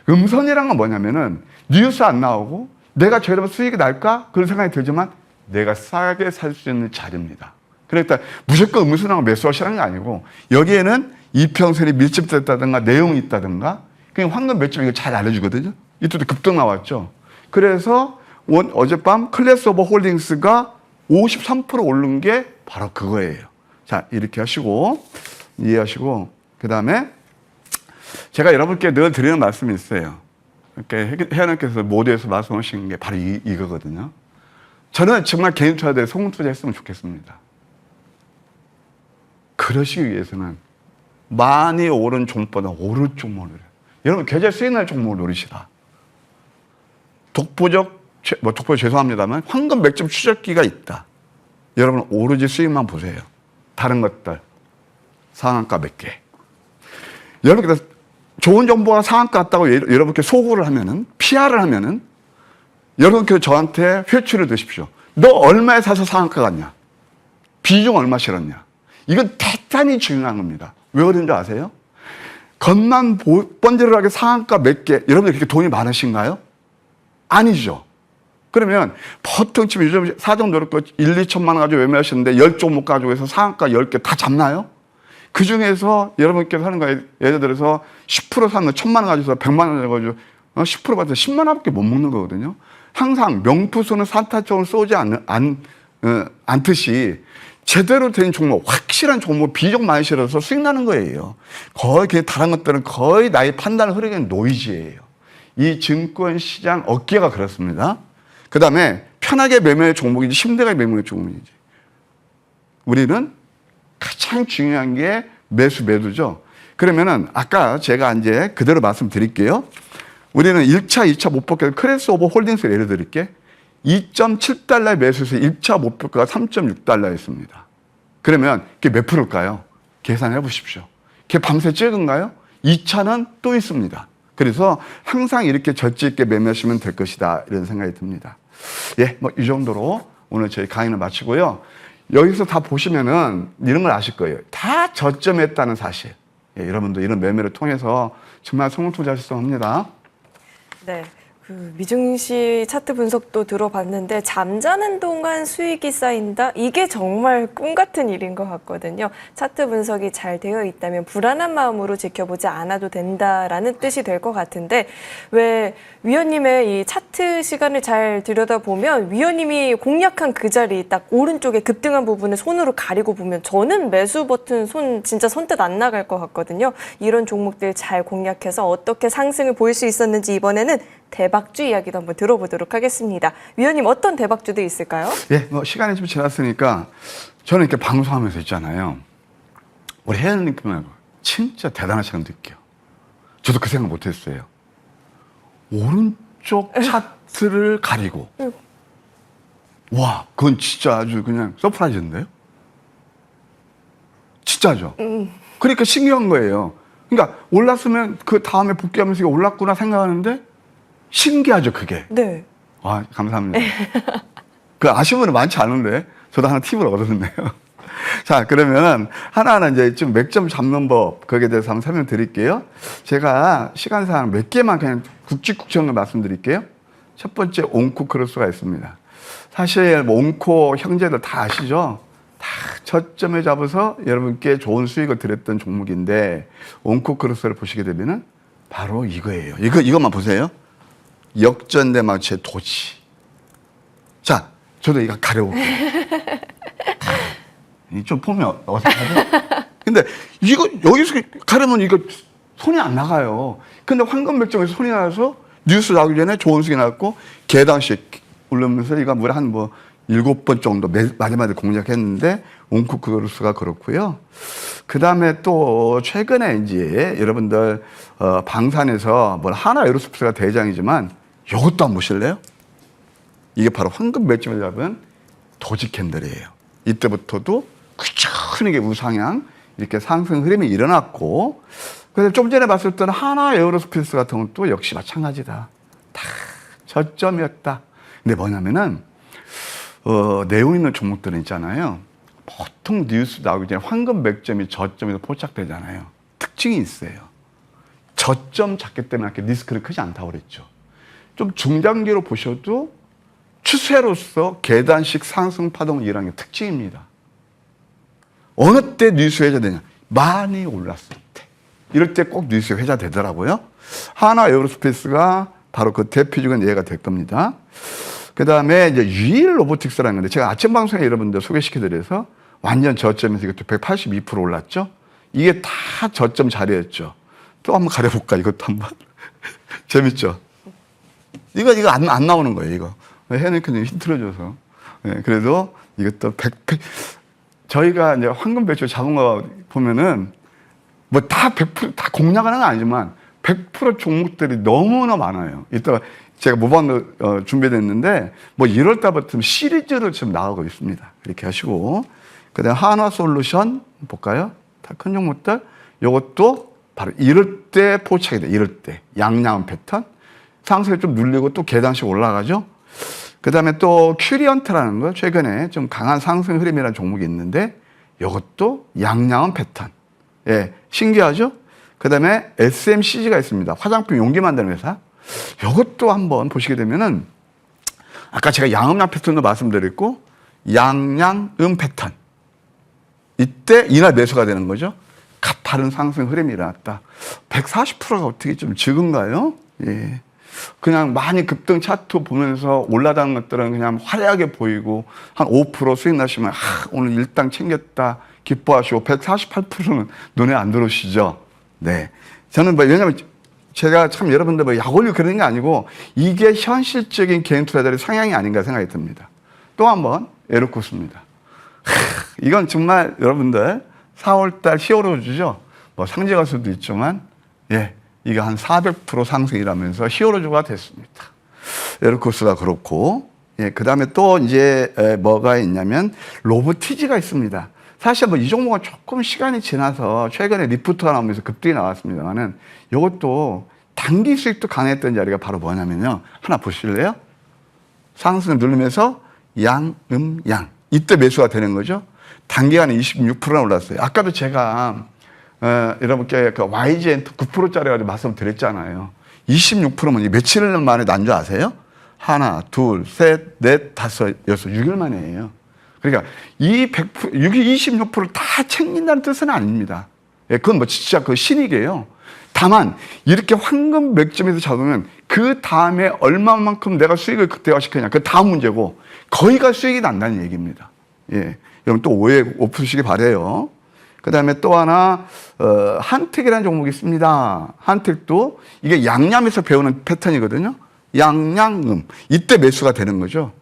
음선이란 건 뭐냐면은 뉴스 안 나오고 내가 저렴한 수익이 날까? 그런 생각이 들지만 내가 싸게 살 수 있는 자리입니다. 그러니까 무조건 음선하고 매수하시라는 게 아니고 여기에는 이평선이 밀집됐다든가 내용이 있다든가 그냥 황금 매점 이거 잘 알려주거든요. 이때도 급등 나왔죠. 그래서 어젯밤 클래스오버 홀딩스가 53% 오른 게 바로 그거예요. 자, 이렇게 하시고 이해하시고 그 다음에 제가 여러분께 늘 드리는 말씀이 있어요. 이렇게 혜연님께서 모두에서 말씀하신 게 바로 이거거든요. 저는 정말 개인 투자자들 성공 투자했으면 좋겠습니다. 그러시기 위해서는 많이 오른 종목보다 오른 종목을 노려. 여러분 계좌 수익 날 종목을 노리시라. 독보적 죄송합니다만 황금 맥점 추적기가 있다. 여러분 오로지 수익만 보세요. 다른 것들 상한가 몇 개. 여러분께서 좋은 정보가 상한가 같다고 여러분께 소구를 하면은 PR을 하면은 여러분께서 저한테 회초를 드십시오. 너 얼마에 사서 상한가 갔냐? 비중 얼마 실었냐? 이건 대단히 중요한 겁니다. 왜 그런지 아세요? 겉만 번지르르하게 상한가 몇 개. 여러분들 그렇게 돈이 많으신가요? 아니죠. 그러면 보통 지금 요즘 사정 노릇고 1, 2천만 원 가지고 매매하시는데 10종목 가지고 해서 상한가 10개 다 잡나요? 그 중에서 여러분께서 하는 거예요. 예를 들어서 10% 사면 1,000만 원 가지고 100만 원 가지고 10% 받아서 10만 원밖에 못 먹는 거거든요. 항상 명푸소는 산타총을 쏘지 않듯이 제대로 된 종목, 확실한 종목, 비중 많이 실어서 수익 나는 거예요. 거의 그냥 다른 것들은 거의 나의 판단을 흐르기는 노이즈예요. 이 증권시장 업계가 그렇습니다. 그 다음에 편하게 매매의 종목이지 힘들게 매매의 종목이지. 우리는 가장 중요한 게 매수죠. 그러면은 아까 제가 이제 그대로 말씀드릴게요. 우리는 1차, 2차 목표가 크레스오버 홀딩스를 예를 드릴게. 2.7달러에 매수해서 1차 목표가가 3.6달러였습니다. 그러면 그게 몇 프로일까요? 계산해 보십시오. 그게 밤새 찍은가요? 2차는 또 있습니다. 그래서 항상 이렇게 절제 있게 매매하시면 될 것이다. 이런 생각이 듭니다. 예, 뭐 이 정도로 오늘 저희 강의를 마치고요. 여기서 다 보시면은 이런 걸 아실 거예요. 다 저점했다는 사실. 예, 여러분도 이런 매매를 통해서 정말 성공 투자하실 수 합니다. 네. 그 미증시 차트 분석도 들어봤는데 잠자는 동안 수익이 쌓인다? 이게 정말 꿈 같은 일인 것 같거든요. 차트 분석이 잘 되어 있다면 불안한 마음으로 지켜보지 않아도 된다라는 뜻이 될 것 같은데 왜 위원님의 이 차트 시간을 잘 들여다보면 위원님이 공략한 그 자리 딱 오른쪽에 급등한 부분을 손으로 가리고 보면 저는 매수 버튼 진짜 손뜻 안 나갈 것 같거든요. 이런 종목들 잘 공략해서 어떻게 상승을 보일 수 있었는지 이번에는 대박주 이야기도 한번 들어보도록 하겠습니다. 위원님 어떤 대박주도 있을까요? 예, 뭐 시간이 좀 지났으니까 저는 이렇게 방송하면서 있잖아요. 우리 혜연님께 진짜 대단하시다고 느껴요. 저도 그 생각 못했어요. 오른쪽 차트를 가리고 와, 그건 진짜 아주 그냥 서프라이즈인데요? 진짜죠? 그러니까 신기한 거예요. 그러니까 올랐으면 그 다음에 복귀하면서 이게 올랐구나 생각하는데 신기하죠, 그게. 네. 아, 감사합니다. 그 아쉬운 분은 많지 않은데 저도 하나 팁을 얻었네요. 자, 그러면 하나하나 이제 좀 맥점 잡는 법 거기에 대해서 한번 설명드릴게요. 제가 시간상 몇 개만 그냥 굵직굵직한 말씀드릴게요. 첫 번째 온코 크로스가 있습니다. 사실 뭐 온코 형제들 다 아시죠? 다 저점에 잡아서 여러분께 좋은 수익을 드렸던 종목인데 온코 크로스를 보시게 되면은 바로 이거예요. 이것만 보세요. 역전대마치의 도지. 자, 저도 이거 가려볼게요. 좀 보면 어색하죠? 근데 이거 여기서 가려면 이거 손이 안 나가요. 근데 황금백점에서 손이 나서 뉴스 나오기 전에 조은숙이 나왔고 개당식 울르면서 이거 뭐 한 뭐 7번 정도 마지막에 공략했는데 웅쿠크루스가 그렇고요. 그 다음에 또 최근에 이제 여러분들 방산에서 뭐 하나 에어로스페이스가 대장이지만 이것도 한번 보실래요? 이게 바로 황금 맥점을 잡은 도지 캔들이에요. 이때부터도 꾸준하게 우상향 이렇게 상승 흐름이 일어났고, 그래서 좀 전에 봤을 때는 하나 에어로스페이스 같은 것도 역시 마찬가지다. 다 저점이었다. 근데 뭐냐면은 내용 있는 종목들은 있잖아요. 보통 뉴스 나오기 전에 황금 맥점이 저점에서 포착되잖아요. 특징이 있어요. 저점 잡기 때문에 이렇게 리스크를 크지 않다고 그랬죠. 좀 중장기로 보셔도 추세로서 계단식 상승 파동을 일하는 게 특징입니다. 어느 때 뉴스 회자되냐? 많이 올랐을 때. 이럴 때 꼭 뉴스 회자되더라고요. 하나 에어로스페이스가 바로 그 대표적인 예가 될 겁니다. 그 다음에 이제 유일 로보틱스라는 건데 제가 아침 방송에 여러분들 소개시켜드려서 완전 저점에서 이것도 182% 올랐죠. 이게 다 저점 자리였죠. 또 한번 가려볼까 이것도 한번. 재밌죠? 이거 안 나오는 거예요, 이거. 해내크님 힌트를 줘서. 네, 그래도 이것도 100, 저희가 이제 황금 배출 잡은 거 보면은 뭐 다 100%, 다 공략하는 건 아니지만 100% 종목들이 너무나 많아요. 이따가 제가 모방도 준비됐는데 뭐 1월 달부터 시리즈로 지금 나가고 있습니다. 이렇게 하시고. 그 다음에 한화솔루션 볼까요? 다 큰 종목들. 요것도 바로 이럴 때 포착이 돼. 이럴 때. 양양한 패턴. 상승을 좀 눌리고 또 계단씩 올라가죠. 그 다음에 또 큐리언트라는 거 최근에 좀 강한 상승 흐름이라는 종목이 있는데 이것도 양양한 패턴. 예, 신기하죠? 그 다음에 SMCG가 있습니다. 화장품 용기 만드는 회사. 이것도 한번 보시게 되면은 아까 제가 양음양 패턴도 말씀드렸고 양양음 패턴. 이때 이날 매수가 되는 거죠. 가파른 상승 흐름이 일어났다. 140%가 어떻게 좀 적은가요? 예. 그냥 많이 급등 차트 보면서 올라가는 것들은 그냥 화려하게 보이고 한 5% 수익 나시면 오늘 일당 챙겼다 기뻐하시고 148%는 눈에 안 들어오시죠. 네. 저는 뭐 왜냐면 제가 참 여러분들 뭐 약 올리고 그러는 게 아니고 이게 현실적인 개인 투자자들의 성향이 아닌가 생각이 듭니다. 또 한 번 에르코스입니다. 이건 정말 여러분들 4월달 히어로즈죠. 뭐 상제 가수도 있지만 예. 이게 한 400% 상승이라면서 히어로즈가 됐습니다. 에르코스가 그렇고, 예, 그 다음에 또 이제 뭐가 있냐면 로보티지가 있습니다. 사실 뭐 이 종목은 조금 시간이 지나서 최근에 리프트가 나오면서 급등이 나왔습니다만은 이것도 단기 수익도 강했던 자리가 바로 뭐냐면요. 하나 보실래요? 상승을 누르면서 양. 이때 매수가 되는 거죠. 단기간에 26%나 올랐어요. 아까도 제가 여러분께 그 YGN 9%짜리 가지고 말씀드렸잖아요. 26%면 며칠 만에 난 줄 아세요? 하나, 둘, 셋, 넷, 다섯, 여섯, 6일 만에예요. 그러니까 이 100%, 26%를 다 챙긴다는 뜻은 아닙니다. 예, 그건 뭐 진짜 그 신이게요. 다만 이렇게 황금 맥점에서 잡으면 그 다음에 얼마만큼 내가 수익을 극대화시키냐. 그 다음 문제고 거기가 수익이 난다는 얘기입니다. 예, 여러분 또 오해 없으시기 바래요. 그 다음에 또 하나, 한택이라는 종목이 있습니다. 한택도 이게 양념에서 배우는 패턴이거든요. 양양음. 이때 매수가 되는 거죠.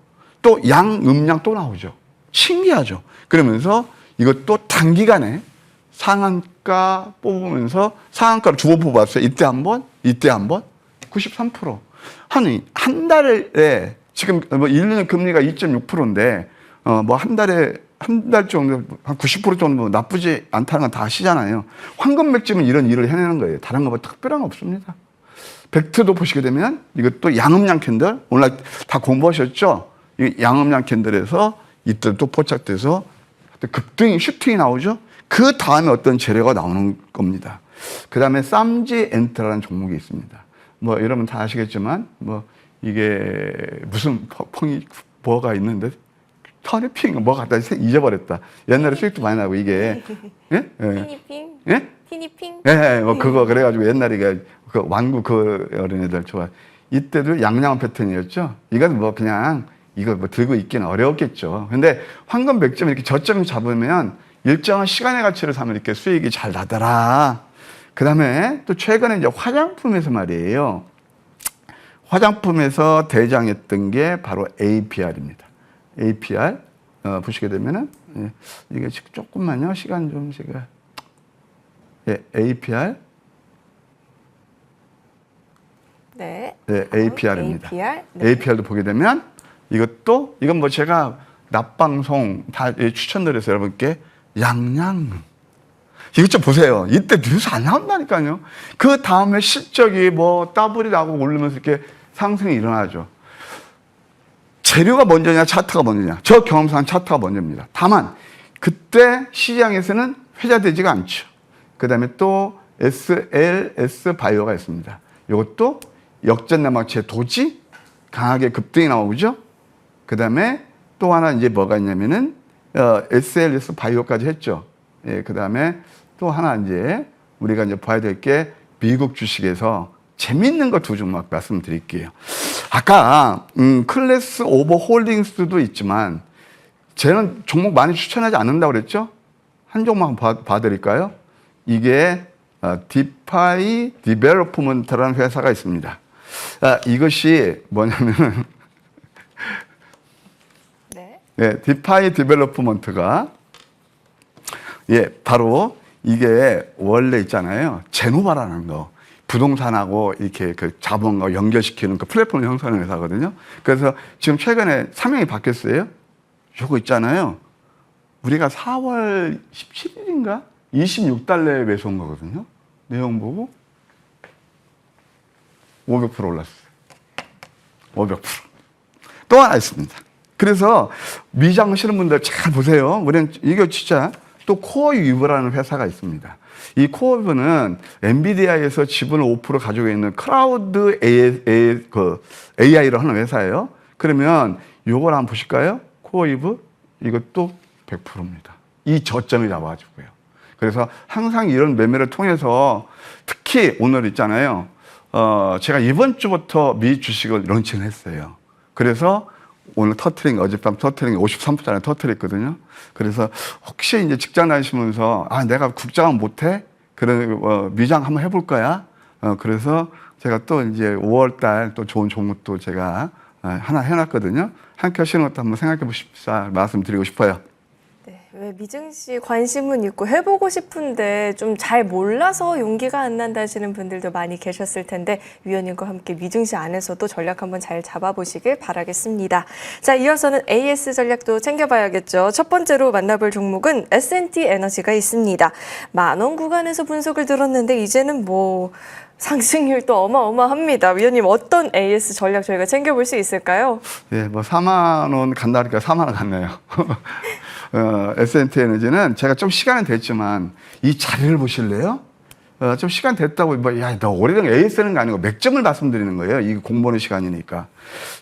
또 양음양 또 나오죠. 신기하죠. 그러면서 이것도 단기간에 상한가 뽑으면서 상한가를 두 번 뽑았어요. 이때 한 번, 이때 한 번. 93%. 한 달에 지금 뭐 1년 금리가 2.6%인데, 뭐 한 달 정도, 한 90% 정도 나쁘지 않다는 건 다 아시잖아요. 황금 맥주면 이런 일을 해내는 거예요. 다른 거 뭐 특별한 거 없습니다. 벡트도 보시게 되면 이것도 양음양 캔들, 오늘 다 공부하셨죠? 이 양음양 캔들에서 이때 또 포착돼서 급등이, 슈팅이 나오죠? 그 다음에 어떤 재료가 나오는 겁니다. 그 다음에 쌈지 엔트라는 종목이 있습니다. 뭐 여러분 다 아시겠지만, 뭐 이게 무슨 펑이 뭐가 있는데, 터니핑 뭐 갖다 잊어버렸다. 옛날에 수익도 많이 나고 이게 예? 티니핑? 예? 티니핑? 예, 뭐 그거 그래가지고 옛날에 그 완구 그 어린애들 좋아. 이때도 양양한 패턴이었죠. 이건 뭐 그냥 이거 뭐 들고 있기는 어려웠겠죠. 근데 황금 100점 이렇게 저점을 잡으면 일정한 시간의 가치를 삼으면 이렇게 수익이 잘 나더라. 그 다음에 또 최근에 이제 화장품에서 말이에요. 화장품에서 대장했던 게 바로 APR입니다. APR 보시게 되면은 이게 조금만요. 시간 좀 제가 APR 네. APR입니다. APR. 네. APR도 보게 되면 이건 뭐 제가 낮방송 다 추천드려서 여러분께 양양 이것 좀 보세요. 이때 뉴스 안 나온다니까요. 그 다음에 실적이 뭐 더블이 나고 오르면서 이렇게 상승이 일어나죠. 재료가 먼저냐 차트가 먼저냐. 저 경험상 차트가 먼저입니다. 다만 그때 시장에서는 회자되지가 않죠. 그 다음에 또 SLS 바이오가 있습니다. 이것도 역전내막체 도지 강하게 급등이 나오죠. 그 다음에 또 하나 이제 뭐가 있냐면은 SLS 바이오까지 했죠. 예, 그 다음에 또 하나 이제 우리가 이제 봐야 될 게 미국 주식에서 재밌는 거 두 종목 말씀드릴게요. 아까 클래스 오버 홀딩스도 있지만 저는 종목 많이 추천하지 않는다고 그랬죠? 한 종목 봐드릴까요? 이게 디파이 디벨로프먼트라는 회사가 있습니다. 이것이 뭐냐면 네, 디파이 디벨로프먼트가 바로 이게 원래 있잖아요. 제노바라는 거. 부동산하고 이렇게 그 자본과 연결시키는 그 플랫폼을 형성하는 회사거든요. 그래서 지금 최근에 사명이 바뀌었어요. 요거 있잖아요. 우리가 4월 17일인가? 26달러에 매수한 거거든요. 내용 보고 500% 올랐어요. 500%. 또 하나 있습니다. 그래서 미장 하시는 분들 잘 보세요. 우리는 이거 진짜 또 코어위브라는 회사가 있습니다. 이 코어위브는 엔비디아에서 지분을 5% 가지고 있는 클라우드 AI를 하는 회사예요. 그러면 요걸 한번 보실까요? 코어위브 이것도 100%입니다. 이 저점이 나와가지고요. 그래서 항상 이런 매매를 통해서 특히 오늘 있잖아요. 제가 이번 주부터 미 주식을 런칭을 했어요. 그래서 오늘 어젯밤 터트린 53%짜리 터트렸거든요. 그래서 혹시 이제 직장 다니시면서 내가 국장은 못해? 그런 미장 한번 해볼 거야. 그래서 제가 또 이제 5월달 또 좋은 종목도 제가 하나 해놨거든요. 함께 하시는 것도 한번 생각해 보십사 말씀드리고 싶어요. 왜 미증 씨 관심은 있고 해보고 싶은데 좀 잘 몰라서 용기가 안 난다 하시는 분들도 많이 계셨을 텐데 위원님과 함께 미증 씨 안에서도 전략 한번 잘 잡아보시길 바라겠습니다. 자, 이어서는 AS 전략도 챙겨봐야겠죠. 첫 번째로 만나볼 종목은 S&T 에너지가 있습니다. 10,000원 구간에서 분석을 들었는데 이제는 뭐 상승률도 어마어마합니다. 위원님 어떤 AS 전략 저희가 챙겨볼 수 있을까요? 예, 뭐 4만 원 간다니까 4만 원 갔네요. S&T 에너지는 제가 좀 시간은 됐지만 이 자리를 보실래요? 좀 시간 됐다고 너 오래된 AS는 거 아니고 맥점을 말씀드리는 거예요. 이거 공부하는 시간이니까.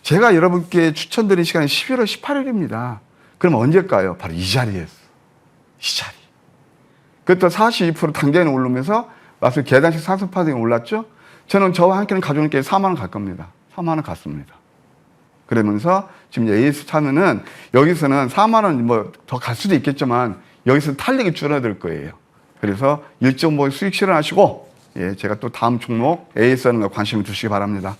제가 여러분께 추천드린 시간이 11월 18일입니다. 그럼 언제일까요? 바로 이 자리였어. 이 자리. 그때 42% 단계는 오르면서 마치 계단식 상승 파동이 올랐죠? 저는 저와 함께는 가족님께 4만 원 갈 겁니다. 4만 원 갔습니다. 그러면서 지금 AS 차면은 여기서는 4만 원 뭐 더 갈 수도 있겠지만 여기서 탄력이 줄어들 거예요. 그래서 일정 부분 수익 실현하시고 제가 또 다음 종목 AS 하는 거 관심을 두시기 바랍니다.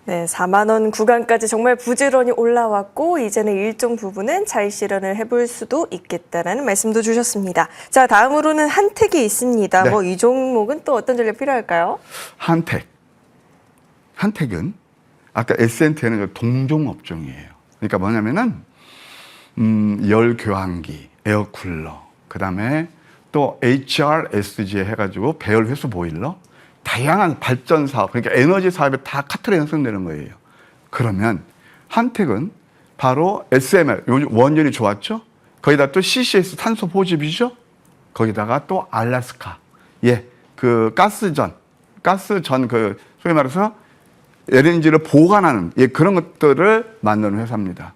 네, 4만 원 구간까지 정말 부지런히 올라왔고 이제는 일정 부분은 잘 실현을 해볼 수도 있겠다라는 말씀도 주셨습니다. 자, 다음으로는 한택이 있습니다. 네. 이 종목은 또 어떤 전략 필요할까요? 한택은 아까 S&T는 동종 업종이에요. 그러니까 뭐냐면은 열 교환기, 에어쿨러, 그다음에 또 HRSG 해가지고 배열 회수 보일러, 다양한 발전 사업, 그러니까 에너지 사업에 다 카트로 형성되는 거예요. 그러면 한택은 바로 SMR, 요즘 원전이 좋았죠? 거기다 또 CCS 탄소 포집이죠? 거기다가 또 알래스카, 그 가스전 소위 말해서 LNG를 보관하는 그런 것들을 만드는 회사입니다.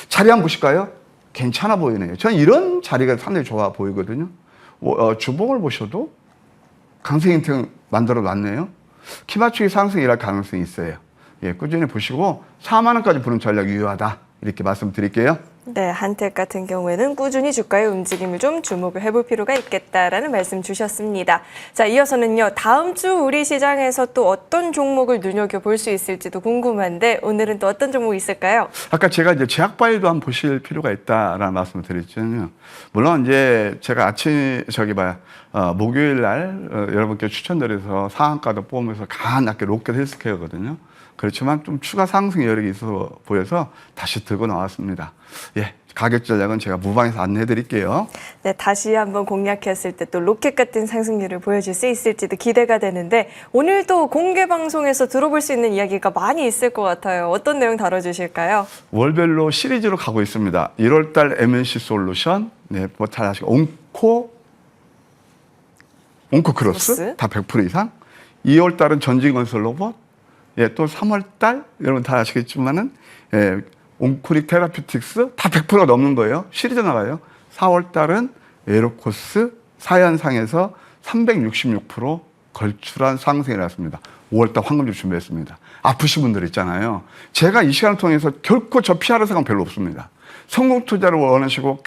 자리 한번 보실까요? 괜찮아 보이네요. 저는 이런 자리가 상당히 좋아 보이거든요. 주봉을 보셔도 강세 힌트 만들어 놨네요. 키 맞추기 상승 일할 가능성이 있어요. 꾸준히 보시고 4만 원까지 보는 전략이 유효하다. 이렇게 말씀드릴게요. 네, 한택 같은 경우에는 꾸준히 주가의 움직임을 좀 주목을 해볼 필요가 있겠다라는 말씀 주셨습니다. 자, 이어서는요, 다음 주 우리 시장에서 또 어떤 종목을 눈여겨볼 수 있을지도 궁금한데 오늘은 또 어떤 종목이 있을까요? 아까 제가 이제 제약바이오도 한번 보실 필요가 있다라는 말씀을 드렸잖아요. 물론 이제 제가 목요일 날 여러분께 추천드려서 상한가도 뽑으면서 강한 약간 로켓 헬스케어거든요. 그렇지만 좀 추가 상승 여력이 있어 보여서 다시 들고 나왔습니다. 예, 가격 전략은 제가 무방에서 안내해 드릴게요. 네, 다시 한번 공략했을 때 또 로켓 같은 상승률을 보여줄 수 있을지도 기대가 되는데 오늘도 공개 방송에서 들어볼 수 있는 이야기가 많이 있을 것 같아요. 어떤 내용 다뤄주실까요? 월별로 시리즈로 가고 있습니다. 1월달 MNC 솔루션, 네, 뭐 잘 아시고 온코크로스 다 100% 이상. 2월달은 전진건설 로봇. 예, 또 3월달 여러분 다 아시겠지만은 온코릭 테라피틱스 다 100%가 넘는 거예요. 시리즈 나가요. 4월달은 에로코스 4연상에서 366% 걸출한 상승이 났습니다. 5월달 황금줄 준비했습니다. 아프신 분들 있잖아요. 제가 이 시간을 통해서 결코 저 피할 생각 별로 없습니다. 성공 투자를 원하시고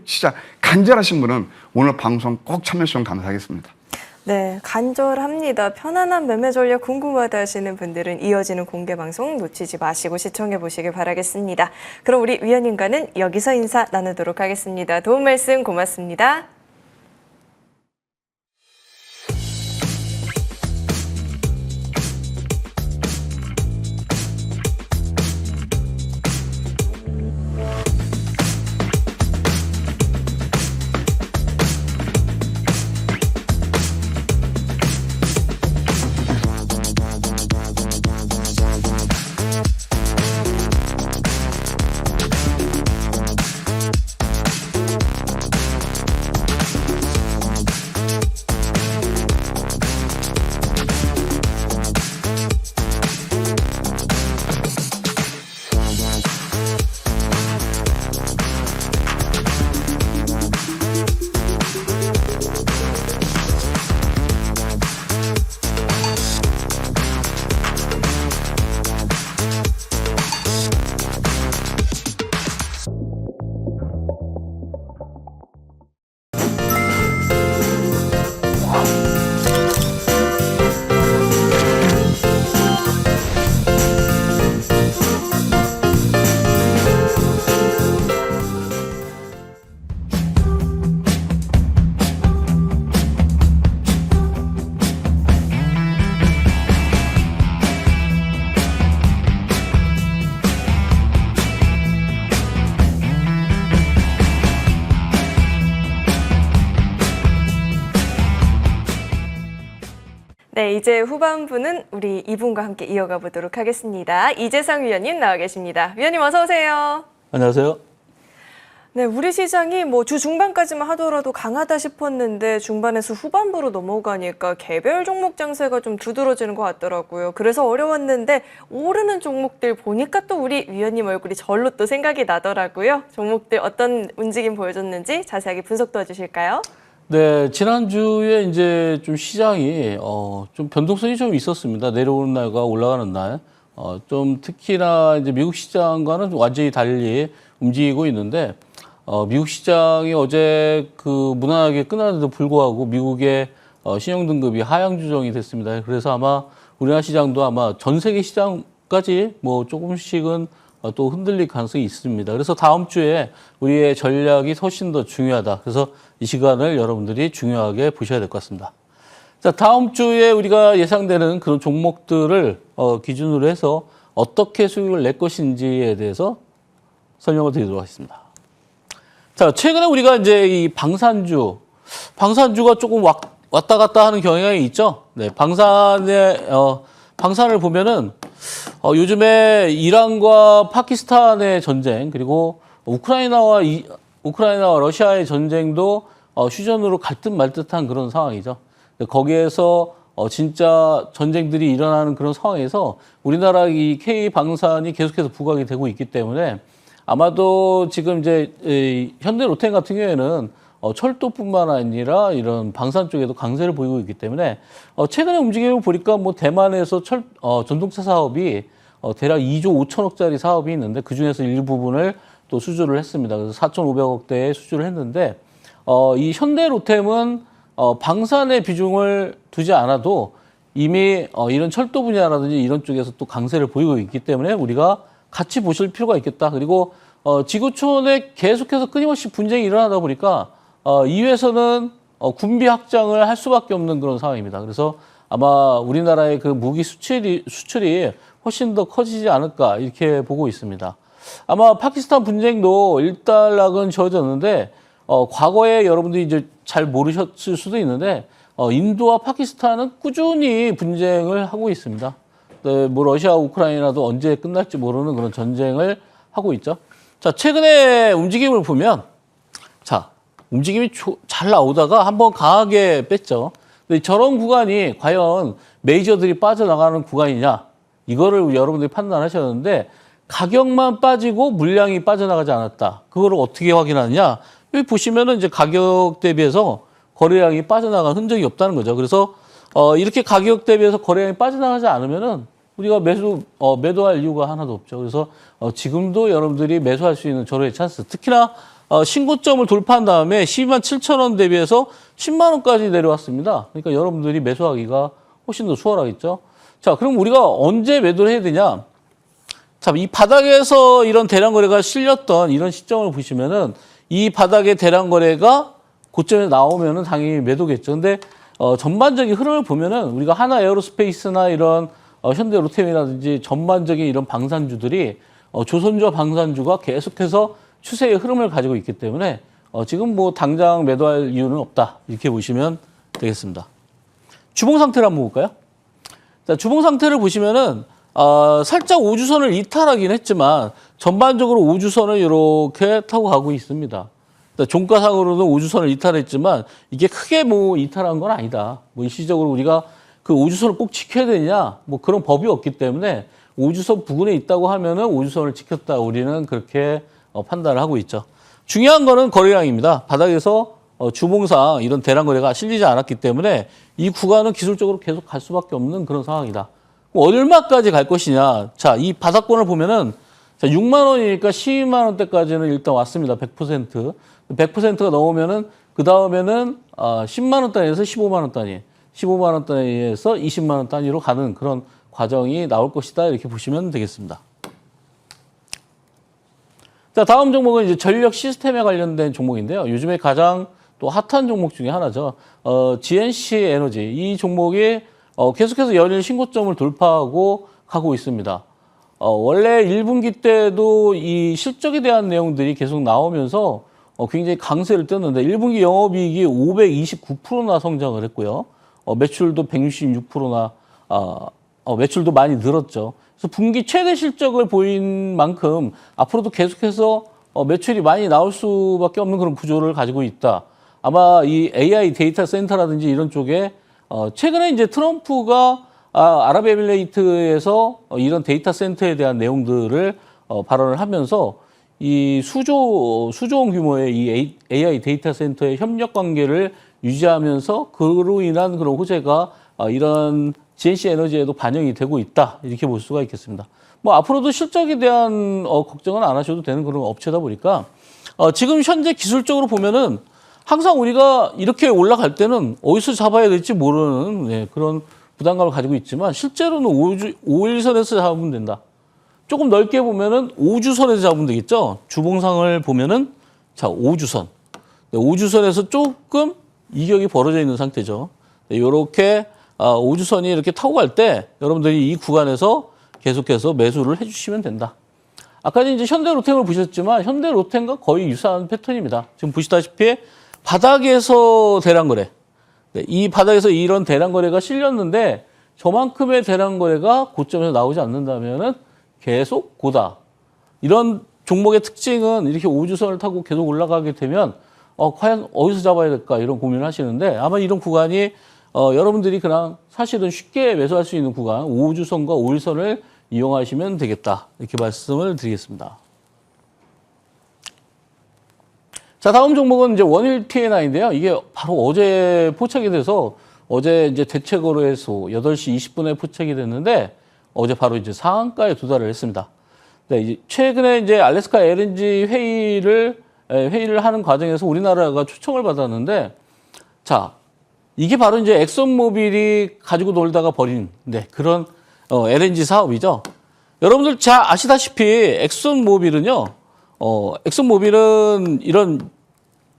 진짜 간절하신 분은 오늘 방송 꼭 참여해 주시면 감사하겠습니다. 네, 간절합니다. 편안한 매매 전략 궁금하다 하시는 분들은 이어지는 공개 방송 놓치지 마시고 시청해 보시길 바라겠습니다. 그럼 우리 위원님과는 여기서 인사 나누도록 하겠습니다. 도움 말씀 고맙습니다. 네, 이제 후반부는 우리 이분과 함께 이어가 보도록 하겠습니다. 이재상 위원님 나와 계십니다. 위원님 어서 오세요. 안녕하세요. 네, 우리 시장이 뭐 주 중반까지만 하더라도 강하다 싶었는데 중반에서 후반부로 넘어가니까 개별 종목 장세가 좀 두드러지는 것 같더라고요. 그래서 어려웠는데 오르는 종목들 보니까 또 우리 위원님 얼굴이 절로 또 생각이 나더라고요. 종목들 어떤 움직임 보여줬는지 자세하게 분석 도와주실까요? 네, 지난주에 이제 좀 시장이 좀 변동성이 좀 있었습니다. 내려오는 날과 올라가는 날. 좀 특히나 이제 미국 시장과는 완전히 달리 움직이고 있는데 미국 시장이 어제 그 무난하게 끝났는데도 불구하고 미국의 신용 등급이 하향 조정이 됐습니다. 그래서 아마 우리나라 시장도 아마 전 세계 시장까지 뭐 조금씩은 또 흔들릴 가능성이 있습니다. 그래서 다음 주에 우리의 전략이 훨씬 더 중요하다. 그래서 이 시간을 여러분들이 중요하게 보셔야 될 것 같습니다. 자, 다음 주에 우리가 예상되는 그런 종목들을 기준으로 해서 어떻게 수익을 낼 것인지에 대해서 설명을 드리도록 하겠습니다. 자, 최근에 우리가 이제 이 방산주가 조금 왔다 갔다 하는 경향이 있죠. 네, 방산을 보면은 요즘에 이란과 파키스탄의 전쟁 그리고 우크라이나와 러시아의 전쟁도 휴전으로 갈 듯 말 듯한 그런 상황이죠. 거기에서 진짜 전쟁들이 일어나는 그런 상황에서 우리나라 이 K 방산이 계속해서 부각이 되고 있기 때문에 아마도 지금 이제 현대 로템 같은 경우에는 철도뿐만 아니라 이런 방산 쪽에도 강세를 보이고 있기 때문에 최근에 움직임을 보니까 뭐 대만에서 전동차 사업이 대략 2조 5천억짜리 사업이 있는데 그중에서 일부분을 또 수주를 했습니다. 그래서 4,500억대에 수주를 했는데 이 현대로템은 방산의 비중을 두지 않아도 이미 이런 철도 분야라든지 이런 쪽에서 또 강세를 보이고 있기 때문에 우리가 같이 보실 필요가 있겠다. 그리고 지구촌에 계속해서 끊임없이 분쟁이 일어나다 보니까 이회에서는 군비 확장을 할 수밖에 없는 그런 상황입니다. 그래서 아마 우리나라의 그 무기 수출이 훨씬 더 커지지 않을까 이렇게 보고 있습니다. 아마 파키스탄 분쟁도 일단락은 저졌는데 과거에 여러분들이 이제 잘 모르셨을 수도 있는데 인도와 파키스탄은 꾸준히 분쟁을 하고 있습니다. 네, 뭐 러시아, 우크라이나도 언제 끝날지 모르는 그런 전쟁을 하고 있죠. 자, 최근에 움직임을 보면 자, 움직임이 잘 나오다가 한번 강하게 뺐죠. 근데 저런 구간이 과연 메이저들이 빠져나가는 구간이냐? 이거를 여러분들이 판단하셨는데 가격만 빠지고 물량이 빠져나가지 않았다. 그거를 어떻게 확인하느냐? 여기 보시면은 이제 가격 대비해서 거래량이 빠져나간 흔적이 없다는 거죠. 그래서 이렇게 가격 대비해서 거래량이 빠져나가지 않으면은 우리가 매도할 이유가 하나도 없죠. 그래서 지금도 여러분들이 매수할 수 있는 절호의 찬스. 특히나 신고점을 돌파한 다음에 12만 7천 원 대비해서 10만 원까지 내려왔습니다. 그러니까 여러분들이 매수하기가 훨씬 더 수월하겠죠. 자, 그럼 우리가 언제 매도를 해야 되냐? 자, 이 바닥에서 이런 대량 거래가 실렸던 이런 시점을 보시면은 이 바닥의 대량 거래가 고점에 나오면은 당연히 매도겠죠. 근데 전반적인 흐름을 보면은 우리가 하나 에어로스페이스나 이런 현대 로템이라든지 전반적인 이런 방산주들이 조선주와 방산주가 계속해서 추세의 흐름을 가지고 있기 때문에 지금 뭐 당장 매도할 이유는 없다. 이렇게 보시면 되겠습니다. 주봉 상태를 한번 볼까요? 자, 주봉 상태를 보시면은 살짝 우주선을 이탈하긴 했지만 전반적으로 우주선을 이렇게 타고 가고 있습니다. 종가상으로는 우주선을 이탈했지만 이게 크게 뭐 이탈한 건 아니다. 뭐 일시적으로 우리가 그 우주선을 꼭 지켜야 되냐? 뭐 그런 법이 없기 때문에 우주선 부근에 있다고 하면은 우주선을 지켰다. 우리는 그렇게 판단을 하고 있죠. 중요한 거는 거래량입니다. 바닥에서 주봉상 이런 대량 거래가 실리지 않았기 때문에 이 구간은 기술적으로 계속 갈 수밖에 없는 그런 상황이다. 얼마까지 갈 것이냐? 자, 이 바닥권을 보면은 자, 6만 원이니까 12만 원대까지는 일단 왔습니다. 100%. 100%가 넘으면은 그 다음에는 10만 원 단위에서 15만 원 단위, 15만 원 단위에서 20만 원 단위로 가는 그런 과정이 나올 것이다. 이렇게 보시면 되겠습니다. 자, 다음 종목은 이제 전력 시스템에 관련된 종목인데요. 요즘에 가장 또 핫한 종목 중에 하나죠. GNC 에너지. 이 종목이 계속해서 연일 신고점을 돌파하고 가고 있습니다. 원래 1분기 때도 이 실적에 대한 내용들이 계속 나오면서 굉장히 강세를 떴는데 1분기 영업이익이 529%나 성장을 했고요. 매출도 166%나 매출도 많이 늘었죠. 그래서 분기 최대 실적을 보인 만큼 앞으로도 계속해서 매출이 많이 나올 수밖에 없는 그런 구조를 가지고 있다. 아마 이 AI 데이터 센터라든지 이런 쪽에 최근에 이제 트럼프가 아랍에미레이트에서 이런 데이터 센터에 대한 내용들을 발언을 하면서 이 수조 원 규모의 이 AI 데이터 센터의 협력 관계를 유지하면서 그로 인한 그런 호재가 이런 GNC 에너지에도 반영이 되고 있다. 이렇게 볼 수가 있겠습니다. 뭐 앞으로도 실적에 대한 걱정은 안 하셔도 되는 그런 업체다 보니까 지금 현재 기술적으로 보면은 항상 우리가 이렇게 올라갈 때는 어디서 잡아야 될지 모르는 그런 부담감을 가지고 있지만 실제로는 5일선에서 잡으면 된다. 조금 넓게 보면은 5주선에서 잡으면 되겠죠. 주봉상을 보면은 자, 5주선. 5주선에서 조금 이격이 벌어져 있는 상태죠. 이렇게 5주선이 이렇게 타고 갈 때 여러분들이 이 구간에서 계속해서 매수를 해주시면 된다. 아까 이제 현대로템을 보셨지만 현대로템과 거의 유사한 패턴입니다. 지금 보시다시피 바닥에서 대량 거래. 이 바닥에서 이런 대량 거래가 실렸는데 저만큼의 대량 거래가 고점에서 나오지 않는다면은 계속 고다. 이런 종목의 특징은 이렇게 5주선을 타고 계속 올라가게 되면 과연 어디서 잡아야 될까 이런 고민을 하시는데 아마 이런 구간이 여러분들이 그냥 사실은 쉽게 매수할 수 있는 구간 5주선과 5일선을 이용하시면 되겠다. 이렇게 말씀을 드리겠습니다. 자, 다음 종목은 이제 원일 T&I인데요. 이게 바로 어제 포착이 돼서 어제 이제 대책으로 해서 8시 20분에 포착이 됐는데 어제 바로 이제 상한가에 도달을 했습니다. 네, 이제 최근에 이제 알래스카 LNG 회의를 하는 과정에서 우리나라가 초청을 받았는데, 자, 이게 바로 이제 엑슨모빌이 가지고 놀다가 버린, 네, 그런 LNG 사업이죠. 여러분들 잘 아시다시피 엑슨모빌은요, 엑슨모빌은 이런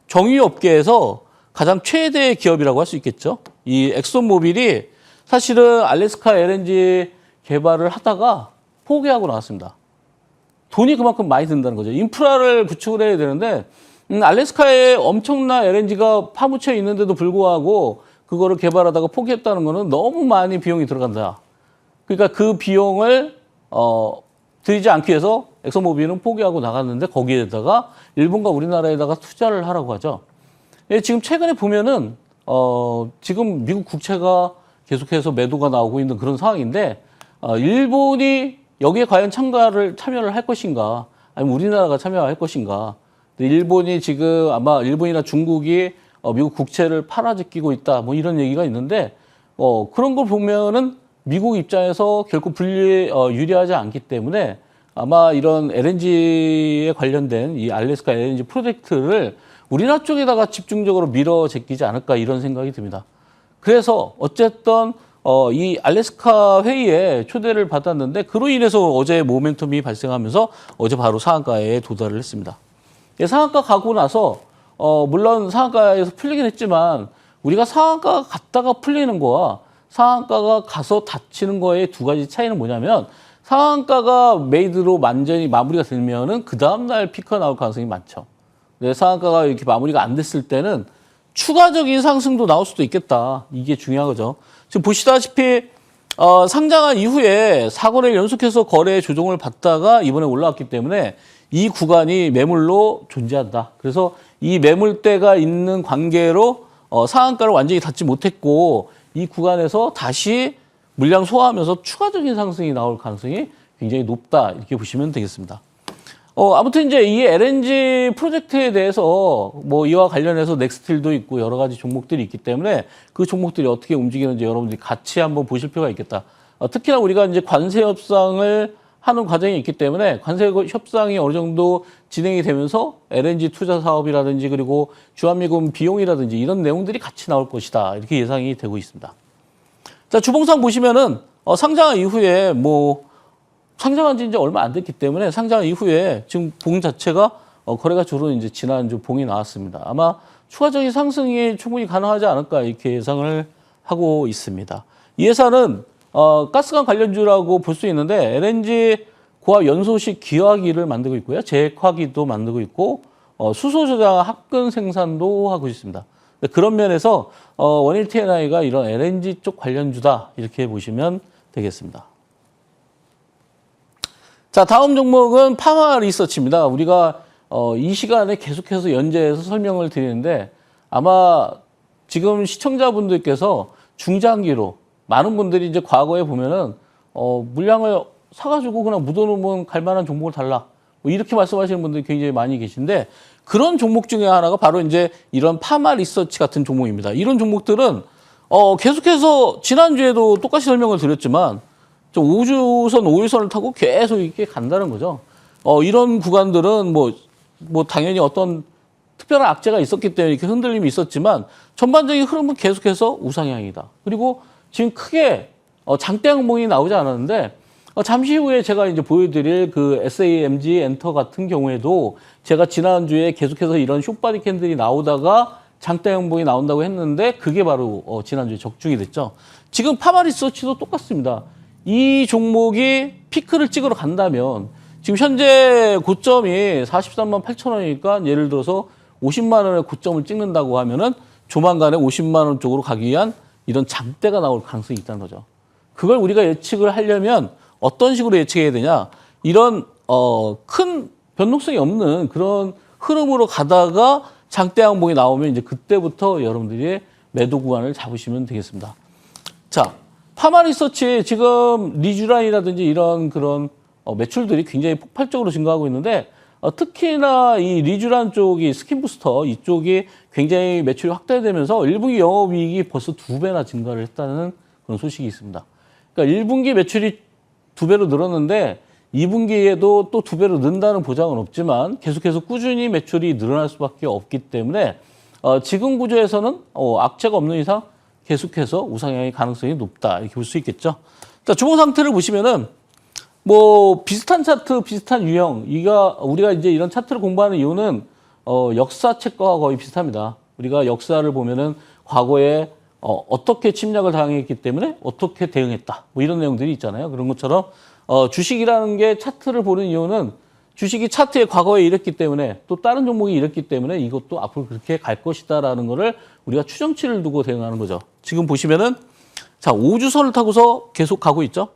정유업계에서 가장 최대 기업이라고 할 수 있겠죠. 이 엑슨모빌이 사실은 알래스카 LNG 개발을 하다가 포기하고 나왔습니다. 돈이 그만큼 많이 든다는 거죠. 인프라를 구축을 해야 되는데 알래스카에 엄청난 LNG가 파묻혀 있는데도 불구하고 그거를 개발하다가 포기했다는 거는 너무 많이 비용이 들어간다. 그러니까 그 비용을 들이지 않기 위해서 엑슨모빌은 포기하고 나갔는데 거기에다가 일본과 우리나라에다가 투자를 하라고 하죠. 예, 지금 최근에 보면은 지금 미국 국채가 계속해서 매도가 나오고 있는 그런 상황인데 일본이 여기에 과연 참여를 할 것인가, 아니면 우리나라가 참여할 것인가. 일본이 지금 아마 일본이나 중국이 미국 국채를 팔아제끼고 있다, 뭐 이런 얘기가 있는데 그런 걸 보면은 미국 입장에서 결코 유리하지 않기 때문에 아마 이런 LNG에 관련된 이 알래스카 LNG 프로젝트를 우리나라 쪽에다가 집중적으로 밀어 제끼지 않을까 이런 생각이 듭니다. 그래서 어쨌든 이 알래스카 회의에 초대를 받았는데 그로 인해서 어제 모멘텀이 발생하면서 어제 바로 상한가에 도달을 했습니다. 상한가 가고 나서 물론 상한가에서 풀리긴 했지만 우리가 상한가가 갔다가 풀리는 거와 상한가가 가서 닫히는 거의 두 가지 차이는 뭐냐면 상한가가 메이드로 완전히 마무리가 되면은 그 다음날 피크가 나올 가능성이 많죠. 상한가가 이렇게 마무리가 안 됐을 때는 추가적인 상승도 나올 수도 있겠다. 이게 중요한 거죠. 지금 보시다시피 상장한 이후에 4거래를 연속해서 거래 조정을 받다가 이번에 올라왔기 때문에 이 구간이 매물로 존재한다. 그래서 이 매물대가 있는 관계로 상한가를 완전히 닫지 못했고 이 구간에서 다시 물량 소화하면서 추가적인 상승이 나올 가능성이 굉장히 높다. 이렇게 보시면 되겠습니다. 아무튼 이제 이 LNG 프로젝트에 대해서 뭐 이와 관련해서 넥스틸도 있고 여러 가지 종목들이 있기 때문에 그 종목들이 어떻게 움직이는지 여러분들이 같이 한번 보실 필요가 있겠다. 특히나 우리가 이제 관세 협상을 하는 과정이 있기 때문에 관세 협상이 어느 정도 진행이 되면서 LNG 투자 사업이라든지 그리고 주한미군 비용이라든지 이런 내용들이 같이 나올 것이다. 이렇게 예상이 되고 있습니다. 자, 주봉상 보시면은 상장 이후에 상장한 지 이제 얼마 안 됐기 때문에 상장 이후에 지금 봉 자체가 거래가 주로 이제 지난주 봉이 나왔습니다. 아마 추가적인 상승이 충분히 가능하지 않을까 이렇게 예상을 하고 있습니다. 이 회사는 가스관 관련주라고 볼 수 있는데 LNG 고압 연소식 기화기를 만들고 있고요. 제화기도 만들고 있고 수소 저장 합금 생산도 하고 있습니다. 그런 면에서 원일 T&I가 이런 LNG 쪽 관련주다 이렇게 보시면 되겠습니다. 자, 다음 종목은 파마 리서치입니다. 우리가 이 시간에 계속해서 연재해서 설명을 드리는데 아마 지금 시청자분들께서 중장기로 많은 분들이 이제 과거에 보면은 물량을 사가지고 그냥 묻어놓으면 갈 만한 종목을 달라. 뭐 이렇게 말씀하시는 분들이 굉장히 많이 계신데 그런 종목 중에 하나가 바로 이제 이런 파마 리서치 같은 종목입니다. 이런 종목들은 계속해서 지난주에도 똑같이 설명을 드렸지만 5주선, 5일선을 타고 계속 이렇게 간다는 거죠. 이런 구간들은 뭐 당연히 어떤 특별한 악재가 있었기 때문에 이렇게 흔들림이 있었지만 전반적인 흐름은 계속해서 우상향이다. 그리고 지금 크게 장대 항봉이 나오지 않았는데 잠시 후에 제가 이제 보여드릴 그 SAMG 엔터 같은 경우에도 제가 지난주에 계속해서 이런 숏바디 캔들이 나오다가 장대 항봉이 나온다고 했는데 그게 바로 지난주에 적중이 됐죠. 지금 파마 리서치도 똑같습니다. 이 종목이 피크를 찍으러 간다면 지금 현재 고점이 43만 8천 원이니까 예를 들어서 50만 원의 고점을 찍는다고 하면은 조만간에 50만 원 쪽으로 가기 위한 이런 장대가 나올 가능성이 있다는 거죠. 그걸 우리가 예측을 하려면 어떤 식으로 예측해야 되냐? 이런 큰 변동성이 없는 그런 흐름으로 가다가 장대 항봉이 나오면 이제 그때부터 여러분들이 매도 구간을 잡으시면 되겠습니다. 자, 파마 리서치 지금 리쥬란이라든지 이런 그런 매출들이 굉장히 폭발적으로 증가하고 있는데 특히나 이 리쥬란 쪽이 스킨부스터 이쪽이 굉장히 매출이 확대되면서 1분기 영업이익이 벌써 2배나 증가를 했다는 그런 소식이 있습니다. 그러니까 1분기 매출이 2배로 늘었는데 2분기에도 또 2배로 는다는 보장은 없지만 계속해서 꾸준히 매출이 늘어날 수밖에 없기 때문에 지금 구조에서는 악재가 없는 이상 계속해서 우상향의 가능성이 높다 이렇게 볼 수 있겠죠. 자, 주봉 상태를 보시면은 뭐 비슷한 차트, 비슷한 유형. 우리가 이제 이런 차트를 공부하는 이유는 역사책과 거의 비슷합니다. 우리가 역사를 보면은 과거에 어떻게 침략을 당했기 때문에 어떻게 대응했다. 뭐 이런 내용들이 있잖아요. 그런 것처럼 주식이라는 게 차트를 보는 이유는 주식이 차트에 과거에 이랬기 때문에 또 다른 종목이 이랬기 때문에 이것도 앞으로 그렇게 갈 것이다라는 거를 우리가 추정치를 두고 대응하는 거죠. 지금 보시면은 자, 5주선을 타고서 계속 가고 있죠.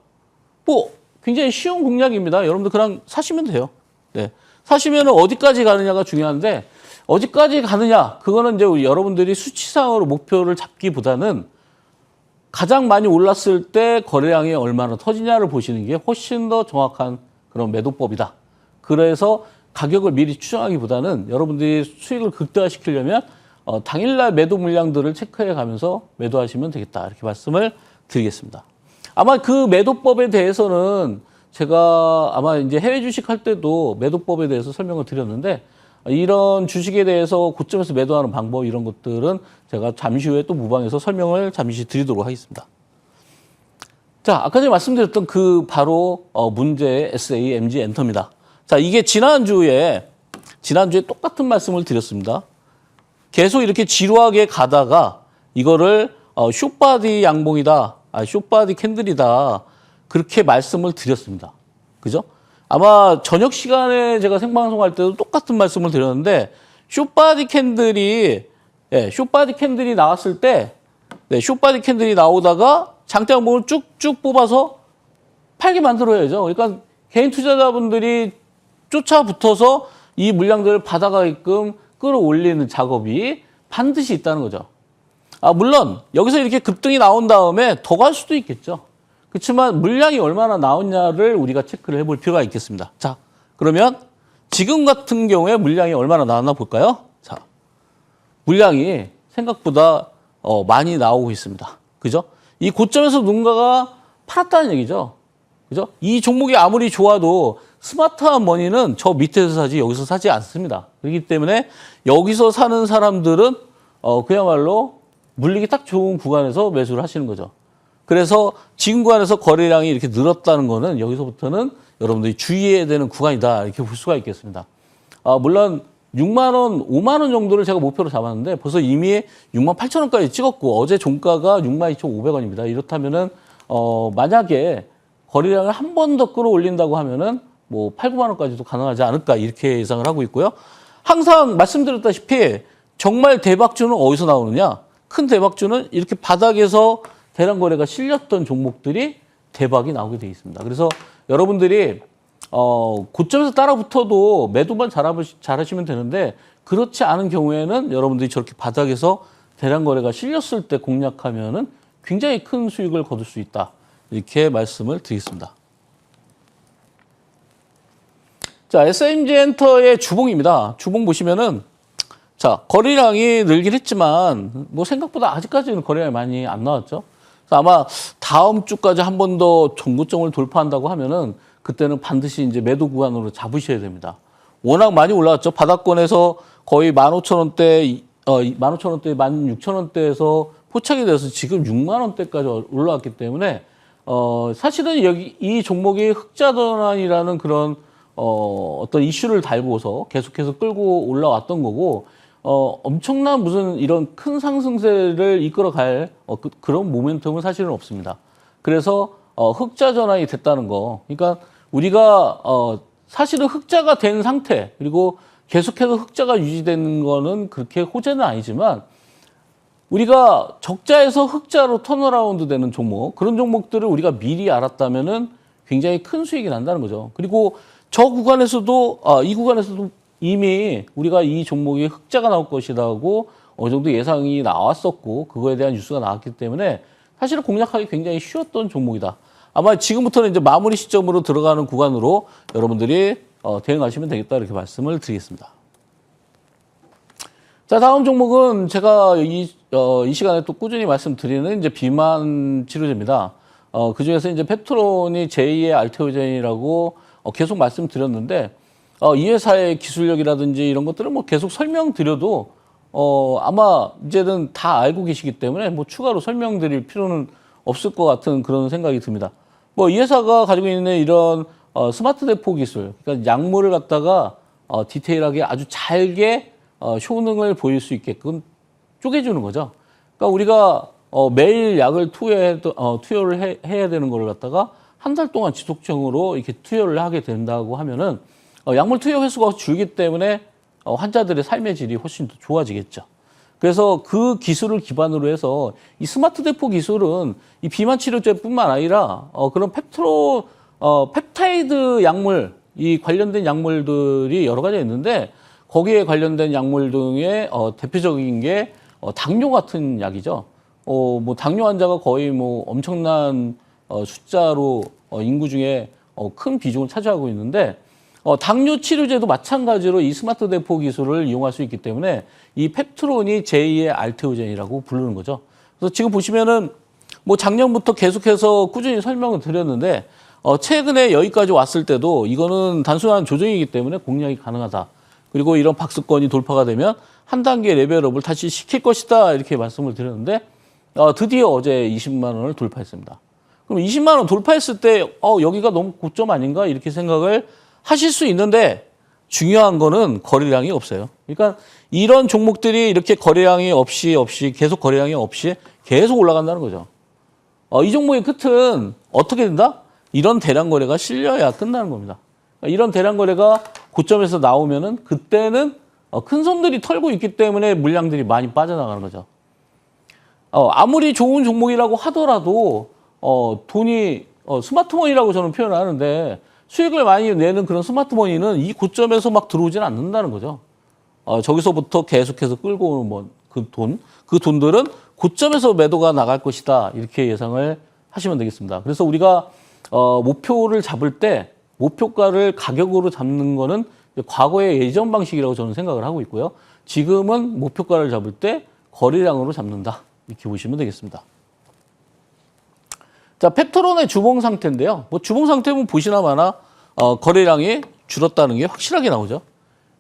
뭐 굉장히 쉬운 공략입니다. 여러분들 그냥 사시면 돼요. 네. 사시면 어디까지 가느냐가 중요한데 어디까지 가느냐 그거는 이제 여러분들이 수치상으로 목표를 잡기보다는 가장 많이 올랐을 때 거래량이 얼마나 터지냐를 보시는 게 훨씬 더 정확한 그런 매도법이다. 그래서 가격을 미리 추정하기보다는 여러분들이 수익을 극대화시키려면 당일날 매도 물량들을 체크해 가면서 매도하시면 되겠다. 이렇게 말씀을 드리겠습니다. 아마 그 매도법에 대해서는 제가 아마 이제 해외 주식 할 때도 매도법에 대해서 설명을 드렸는데 이런 주식에 대해서 고점에서 매도하는 방법 이런 것들은 제가 잠시 후에 또 무방에서 설명을 잠시 드리도록 하겠습니다. 자, 아까 전에 말씀드렸던 그 바로 문제의 SA, MG, 엔터입니다. 자, 이게 지난주에 똑같은 말씀을 드렸습니다. 계속 이렇게 지루하게 가다가 이거를 숏바디 양봉이다, 숏바디 캔들이다 그렇게 말씀을 드렸습니다. 그죠? 아마 저녁 시간에 제가 생방송할 때도 똑같은 말씀을 드렸는데 숏바디 캔들이 나왔을 때 숏바디 캔들이 나오다가 장대 양봉을 쭉쭉 뽑아서 팔게 만들어야죠. 그러니까 개인 투자자분들이 쫓아붙어서 이 물량들을 받아가게끔 끌어올리는 작업이 반드시 있다는 거죠. 물론 여기서 이렇게 급등이 나온 다음에 더 갈 수도 있겠죠. 그렇지만 물량이 얼마나 나왔냐를 우리가 체크를 해볼 필요가 있겠습니다. 자, 그러면 지금 같은 경우에 물량이 얼마나 나왔나 볼까요? 자, 물량이 생각보다 많이 나오고 있습니다. 그죠? 이 고점에서 누군가가 팔았다는 얘기죠. 그죠? 이 종목이 아무리 좋아도 스마트한 머니는 저 밑에서 사지 여기서 사지 않습니다. 그렇기 때문에 여기서 사는 사람들은 그야말로 물리기 딱 좋은 구간에서 매수를 하시는 거죠. 그래서 지금 구간에서 거래량이 이렇게 늘었다는 거는 여기서부터는 여러분들이 주의해야 되는 구간이다 이렇게 볼 수가 있겠습니다. 물론 6만 원, 5만 원 정도를 제가 목표로 잡았는데 벌써 이미 6만 8천 원까지 찍었고 어제 종가가 6만 2,500원입니다. 이렇다면은 만약에 거래량을 한 번 더 끌어올린다고 하면은 뭐 8, 9만 원까지도 가능하지 않을까 이렇게 예상을 하고 있고요. 항상 말씀드렸다시피 정말 대박주는 어디서 나오느냐? 큰 대박주는 이렇게 바닥에서 대량 거래가 실렸던 종목들이 대박이 나오게 돼 있습니다. 그래서 여러분들이 고점에서 따라붙어도 매도만 잘하시면 되는데 그렇지 않은 경우에는 여러분들이 저렇게 바닥에서 대량 거래가 실렸을 때 공략하면은 굉장히 큰 수익을 거둘 수 있다. 이렇게 말씀을 드리겠습니다. 자, SMG 엔터의 주봉입니다. 주봉 보시면은 자, 거래량이 늘긴 했지만 뭐 생각보다 아직까지는 거래량이 많이 안 나왔죠. 그래서 아마 다음 주까지 한 번 더 정고점을 돌파한다고 하면은 그때는 반드시 이제 매도 구간으로 잡으셔야 됩니다. 워낙 많이 올라왔죠. 바닥권에서 거의 15,000원대, 15,000원대, 16,000원대에서 포착이 돼서 지금 6만 원대까지 올라왔기 때문에 사실은 여기 이 종목이 흑자 전환이라는 그런 어떤 이슈를 달고서 계속해서 끌고 올라왔던 거고 엄청난 무슨 이런 큰 상승세를 이끌어갈 그런 모멘텀은 사실은 없습니다. 그래서 흑자 전환이 됐다는 거. 그러니까 우리가 사실은 흑자가 된 상태 그리고 계속해서 흑자가 유지되는 거는 그렇게 호재는 아니지만 우리가 적자에서 흑자로 턴어라운드 되는 종목 그런 종목들을 우리가 미리 알았다면은 굉장히 큰 수익이 난다는 거죠. 그리고 저 구간에서도 이 구간에서도 이미 우리가 이 종목이 흑자가 나올 것이라고 어느 정도 예상이 나왔었고 그거에 대한 뉴스가 나왔기 때문에 사실은 공략하기 굉장히 쉬웠던 종목이다. 아마 지금부터는 이제 마무리 시점으로 들어가는 구간으로 여러분들이 대응하시면 되겠다 이렇게 말씀을 드리겠습니다. 자, 다음 종목은 제가 이 시간에 또 꾸준히 말씀드리는 이제 비만 치료제입니다. 그중에서 이제 페트론이 제2의 알테오젠이라고 계속 말씀드렸는데 이 회사의 기술력이라든지 이런 것들은 뭐 계속 설명드려도 아마 이제는 다 알고 계시기 때문에 뭐 추가로 설명드릴 필요는 없을 것 같은 그런 생각이 듭니다. 뭐 이 회사가 가지고 있는 이런 스마트 대포 기술, 그러니까 약물을 갖다가 디테일하게 아주 잘게 효능을 보일 수 있게끔 쪼개주는 거죠. 그러니까 우리가 매일 약을 투여를 해야 되는 걸 갖다가 한 달 동안 지속적으로 이렇게 투여를 하게 된다고 하면은 약물 투여 횟수가 줄기 때문에 환자들의 삶의 질이 훨씬 더 좋아지겠죠. 그래서 그 기술을 기반으로 해서 이 스마트 대포 기술은 이 비만 치료제뿐만 아니라 그런 펩타이드 약물, 이 관련된 약물들이 여러 가지 있는데 거기에 관련된 약물 등의 대표적인 게 당뇨 같은 약이죠. 뭐 당뇨 환자가 거의 뭐 엄청난 숫자로 인구 중에 큰 비중을 차지하고 있는데 당뇨 치료제도 마찬가지로 이 스마트 대포 기술을 이용할 수 있기 때문에 이 펩트론이 제2의 알테오젠이라고 부르는 거죠. 그래서 지금 보시면은 뭐 작년부터 계속해서 꾸준히 설명을 드렸는데 최근에 여기까지 왔을 때도 이거는 단순한 조정이기 때문에 공략이 가능하다. 그리고 이런 박스권이 돌파가 되면 한 단계 레벨업을 다시 시킬 것이다. 이렇게 말씀을 드렸는데 드디어 어제 20만 원을 돌파했습니다. 그럼 20만 원 돌파했을 때 여기가 너무 고점 아닌가 이렇게 생각을 하실 수 있는데 중요한 거는 거래량이 없어요. 그러니까 이런 종목들이 이렇게 거래량이 없이 계속 거래량이 없이 계속 올라간다는 거죠. 이 종목의 끝은 어떻게 된다? 이런 대량 거래가 실려야 끝나는 겁니다. 그러니까 이런 대량 거래가 고점에서 나오면은 그때는 큰 손들이 털고 있기 때문에 물량들이 많이 빠져나가는 거죠. 아무리 좋은 종목이라고 하더라도 돈이 스마트머니라고 저는 표현을 하는데 수익을 많이 내는 그런 스마트머니는 이 고점에서 막 들어오지는 않는다는 거죠. 저기서부터 계속해서 끌고 오는 그 돈들은 고점에서 매도가 나갈 것이다. 이렇게 예상을 하시면 되겠습니다. 그래서 우리가 목표를 잡을 때 목표가를 가격으로 잡는 거는 과거의 예전 방식이라고 저는 생각을 하고 있고요. 지금은 목표가를 잡을 때 거래량으로 잡는다. 이렇게 보시면 되겠습니다. 자, 펩트론의 주봉 상태인데요. 뭐 주봉 상태는 보시나마나 거래량이 줄었다는 게 확실하게 나오죠.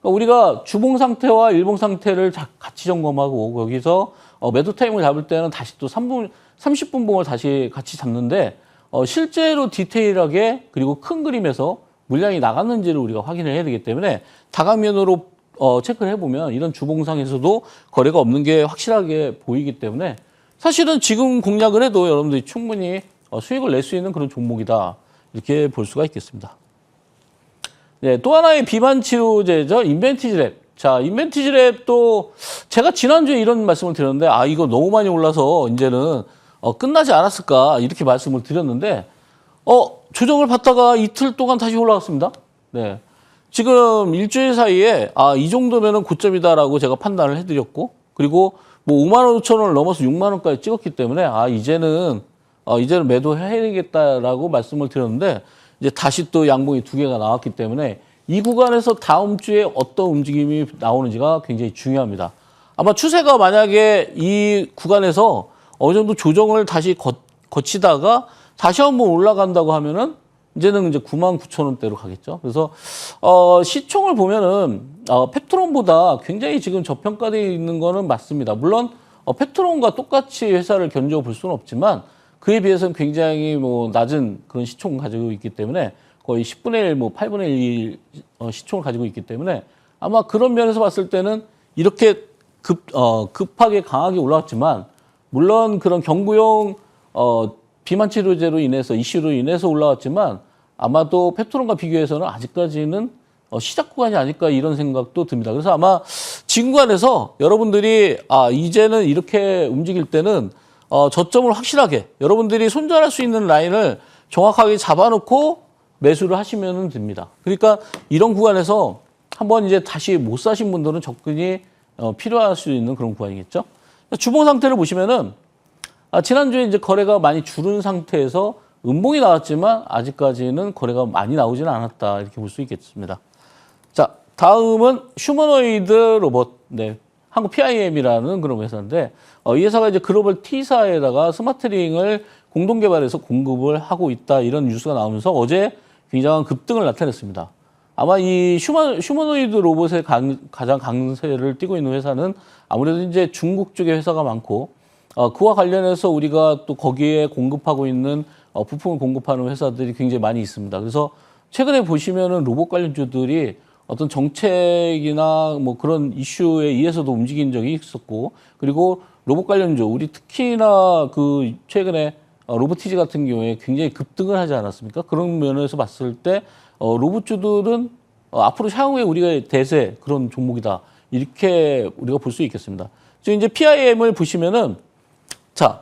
그러니까 우리가 주봉 상태와 일봉 상태를 같이 점검하고 거기서 매도 타임을 잡을 때는 다시 또 30분 봉을 다시 같이 잡는데 실제로 디테일하게 그리고 큰 그림에서 물량이 나갔는지를 우리가 확인을 해야 되기 때문에 다각면으로 체크를 해보면 이런 주봉상에서도 거래가 없는 게 확실하게 보이기 때문에 사실은 지금 공략을 해도 여러분들이 충분히 수익을 낼 수 있는 그런 종목이다. 이렇게 볼 수가 있겠습니다. 네, 또 하나의 비만 치료제죠. 인벤티지랩. 자, 인벤티지랩도 제가 지난주에 이런 말씀을 드렸는데 이거 너무 많이 올라서 이제는 끝나지 않았을까 이렇게 말씀을 드렸는데 조정을 받다가 이틀 동안 다시 올라갔습니다. 네. 지금 일주일 사이에 이 정도면은 고점이다라고 제가 판단을 해드렸고 그리고 뭐 5만 5천 원을 넘어서 6만 원까지 찍었기 때문에 이제는 매도해야겠다라고 말씀을 드렸는데 이제 다시 또 양봉이 두 개가 나왔기 때문에 이 구간에서 다음 주에 어떤 움직임이 나오는지가 굉장히 중요합니다. 아마 추세가 만약에 이 구간에서 어느 정도 조정을 다시 거치다가 다시 한번 올라간다고 하면은 이제는 이제 99,000원대로 가겠죠. 그래서 시총을 보면은 펩트론보다 굉장히 지금 저평가되어 있는 거는 맞습니다. 물론 펩트론과 똑같이 회사를 견져 볼 수는 없지만 그에 비해서는 굉장히 뭐 낮은 그런 시총을 가지고 있기 때문에 거의 10분의 1, 뭐 8분의 1 시총을 가지고 있기 때문에 아마 그런 면에서 봤을 때는 이렇게 급하게 강하게 올라왔지만 물론 그런 경구용 비만 치료제로 인해서 이슈로 인해서 올라왔지만 아마도 펩트론과 비교해서는 아직까지는 시작 구간이 아닐까 이런 생각도 듭니다. 그래서 아마 지금 구간에서 여러분들이 이제는 이렇게 움직일 때는 저점을 확실하게 여러분들이 손절할 수 있는 라인을 정확하게 잡아놓고 매수를 하시면 됩니다. 그러니까 이런 구간에서 한번 이제 다시 못 사신 분들은 접근이 필요할 수 있는 그런 구간이겠죠. 주봉 상태를 보시면은 지난주에 이제 거래가 많이 줄은 상태에서 음봉이 나왔지만 아직까지는 거래가 많이 나오지는 않았다. 이렇게 볼 수 있겠습니다. 자, 다음은 휴머노이드 로봇. 네. 한국 PIM이라는 그런 회사인데 이 회사가 이제 글로벌 T사에다가 스마트링을 공동 개발해서 공급을 하고 있다 이런 뉴스가 나오면서 어제 굉장한 급등을 나타냈습니다. 아마 이 휴머노이드 로봇의 가장 강세를 띠고 있는 회사는 아무래도 이제 중국 쪽에 회사가 많고 그와 관련해서 우리가 또 거기에 공급하고 있는 부품을 공급하는 회사들이 굉장히 많이 있습니다. 그래서 최근에 보시면은 로봇 관련주들이 어떤 정책이나 뭐 그런 이슈에 의해서도 움직인 적이 있었고, 그리고 로봇 관련주, 우리 특히나 그 최근에 로보티즈 같은 경우에 굉장히 급등을 하지 않았습니까? 그런 면에서 봤을 때 로봇주들은 앞으로 향후에 우리가 대세 그런 종목이다, 이렇게 우리가 볼 수 있겠습니다. 지금 이제 PIM을 보시면은, 자,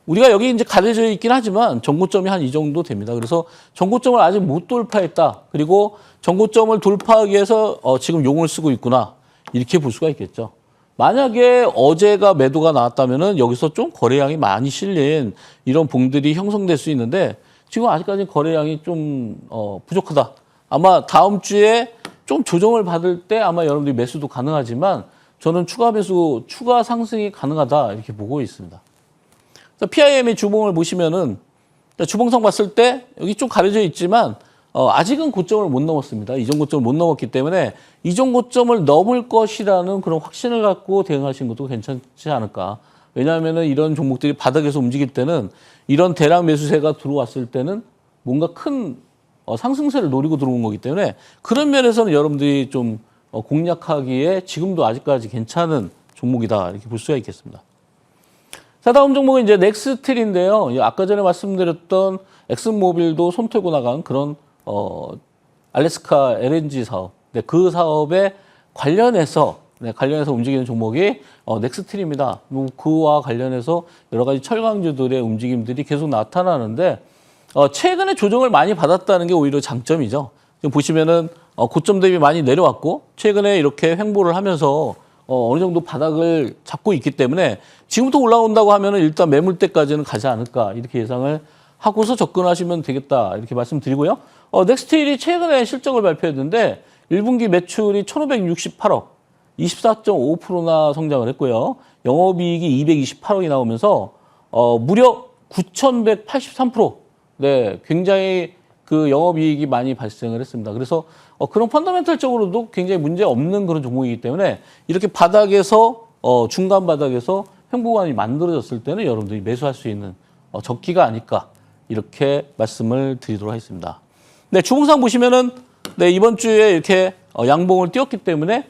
우리가 여기 이제 가려져 있긴 하지만 전고점이 한 이 정도 됩니다. 그래서 전고점을 아직 못 돌파했다. 그리고 전고점을 돌파하기 위해서 지금 용을 쓰고 있구나, 이렇게 볼 수가 있겠죠. 만약에 어제가 매도가 나왔다면은 여기서 좀 거래량이 많이 실린 이런 봉들이 형성될 수 있는데, 지금 아직까지 거래량이 좀 부족하다. 아마 다음 주에 좀 조정을 받을 때 아마 여러분들이 매수도 가능하지만 저는 추가 매수, 추가 상승이 가능하다, 이렇게 보고 있습니다. PIM의 주봉을 보시면은, 주봉상 봤을 때 여기 좀 가려져 있지만 아직은 고점을 못 넘었습니다. 이전 고점을 못 넘었기 때문에 이전 고점을 넘을 것이라는 그런 확신을 갖고 대응하시는 것도 괜찮지 않을까. 왜냐하면은 이런 종목들이 바닥에서 움직일 때는, 이런 대량 매수세가 들어왔을 때는 뭔가 큰 상승세를 노리고 들어온 거기 때문에, 그런 면에서는 여러분들이 좀 공략하기에 지금도 아직까지 괜찮은 종목이다, 이렇게 볼 수가 있겠습니다. 자, 다음 종목은 이제 넥스틸인데요. 아까 전에 말씀드렸던 엑슨모빌도 손 털고 나간 그런 알래스카 LNG 사업, 그 사업에 관련해서 움직이는 종목이 넥스틸입니다. 그와 관련해서 여러 가지 철강주들의 움직임들이 계속 나타나는데, 최근에 조정을 많이 받았다는 게 오히려 장점이죠. 지금 보시면은 고점 대비 많이 내려왔고, 최근에 이렇게 횡보를 하면서 어느 정도 바닥을 잡고 있기 때문에 지금부터 올라온다고 하면은 일단 매물대까지는 가지 않을까, 이렇게 예상을 하고서 접근하시면 되겠다, 이렇게 말씀드리고요. 넥스틸이 최근에 실적을 발표했는데 1분기 매출이 1,568억, 24.5%나 성장을 했고요. 영업이익이 228억이 나오면서 무려 9,183%, 굉장히 그 영업이익이 많이 발생을 했습니다. 그래서 그런 펀더멘털적으로도 굉장히 문제 없는 그런 종목이기 때문에, 이렇게 바닥에서 중간 바닥에서 횡보관이 만들어졌을 때는 여러분들이 매수할 수 있는 적기가 아닐까, 이렇게 말씀을 드리도록 하겠습니다. 네, 주봉상 보시면은 이번 주에 이렇게 양봉을 띄웠기 때문에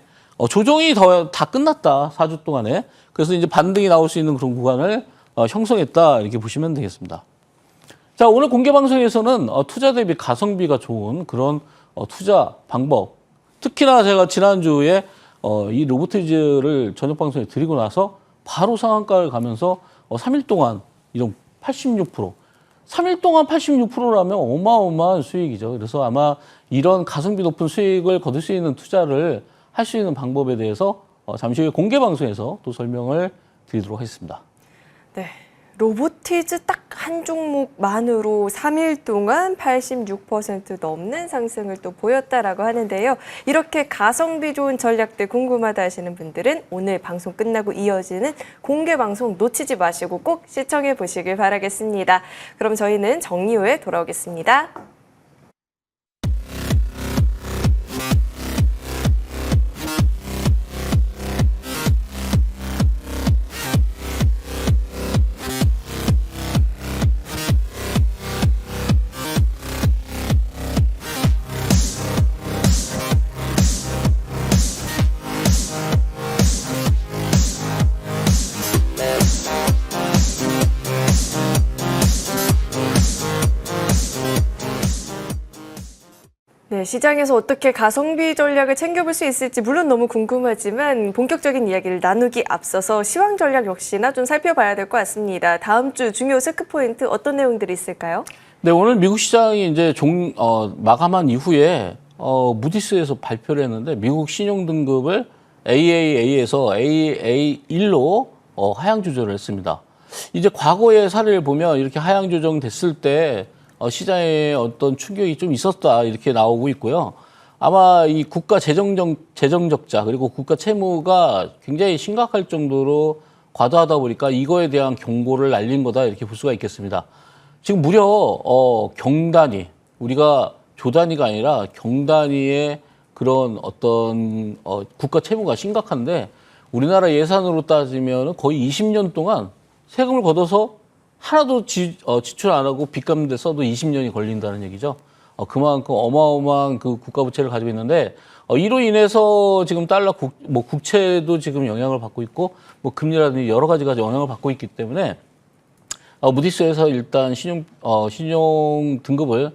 조정이 다 끝났다, 4주 동안에. 그래서 이제 반등이 나올 수 있는 그런 구간을 형성했다, 이렇게 보시면 되겠습니다. 자, 오늘 공개 방송에서는 투자 대비 가성비가 좋은 그런 투자 방법, 특히나 제가 지난주에 이 로보티즈를 저녁 방송에 드리고 나서 바로 상한가를 가면서 3일 동안 이런 86%, 3일 동안 86%라면 어마어마한 수익이죠. 그래서 아마 이런 가성비 높은 수익을 거둘 수 있는 투자를 할 수 있는 방법에 대해서 잠시 후에 공개 방송에서 또 설명을 드리도록 하겠습니다. 네. 로보티즈 딱 한 종목만으로 3일 동안 86% 넘는 상승을 또 보였다라고 하는데요. 이렇게 가성비 좋은 전략들 궁금하다 하시는 분들은 오늘 방송 끝나고 이어지는 공개 방송 놓치지 마시고 꼭 시청해 보시길 바라겠습니다. 그럼 저희는 정리 후에 돌아오겠습니다. 네, 시장에서 어떻게 가성비 전략을 챙겨볼 수 있을지 물론 너무 궁금하지만 본격적인 이야기를 나누기 앞서서 시황 전략 역시나 좀 살펴봐야 될 것 같습니다. 다음 주 중요 체크 포인트 어떤 내용들이 있을까요? 네, 오늘 미국 시장이 이제 마감한 이후에 무디스에서 발표를 했는데, 미국 신용 등급을 AAA에서 AA1로 하향 조절을 했습니다. 이제 과거의 사례를 보면 이렇게 하향 조정됐을 때 시장에 어떤 충격이 좀 있었다, 이렇게 나오고 있고요. 아마 이 국가 재정 적자, 그리고 국가 채무가 굉장히 심각할 정도로 과도하다 보니까 이거에 대한 경고를 날린 거다, 이렇게 볼 수가 있겠습니다. 지금 무려 경단위, 우리가 조단위가 아니라 경단위의 그런 어떤 국가 채무가 심각한데, 우리나라 예산으로 따지면 거의 20년 동안 세금을 걷어서 하나도 지출 안 하고 빚 갚는 데 써도 20년이 걸린다는 얘기죠. 그만큼 어마어마한 그 국가 부채를 가지고 있는데, 이로 인해서 지금 달러 국채도 지금 영향을 받고 있고, 뭐 금리라든지 여러 가지가 영향을 받고 있기 때문에 무디스에서 일단 신용 등급을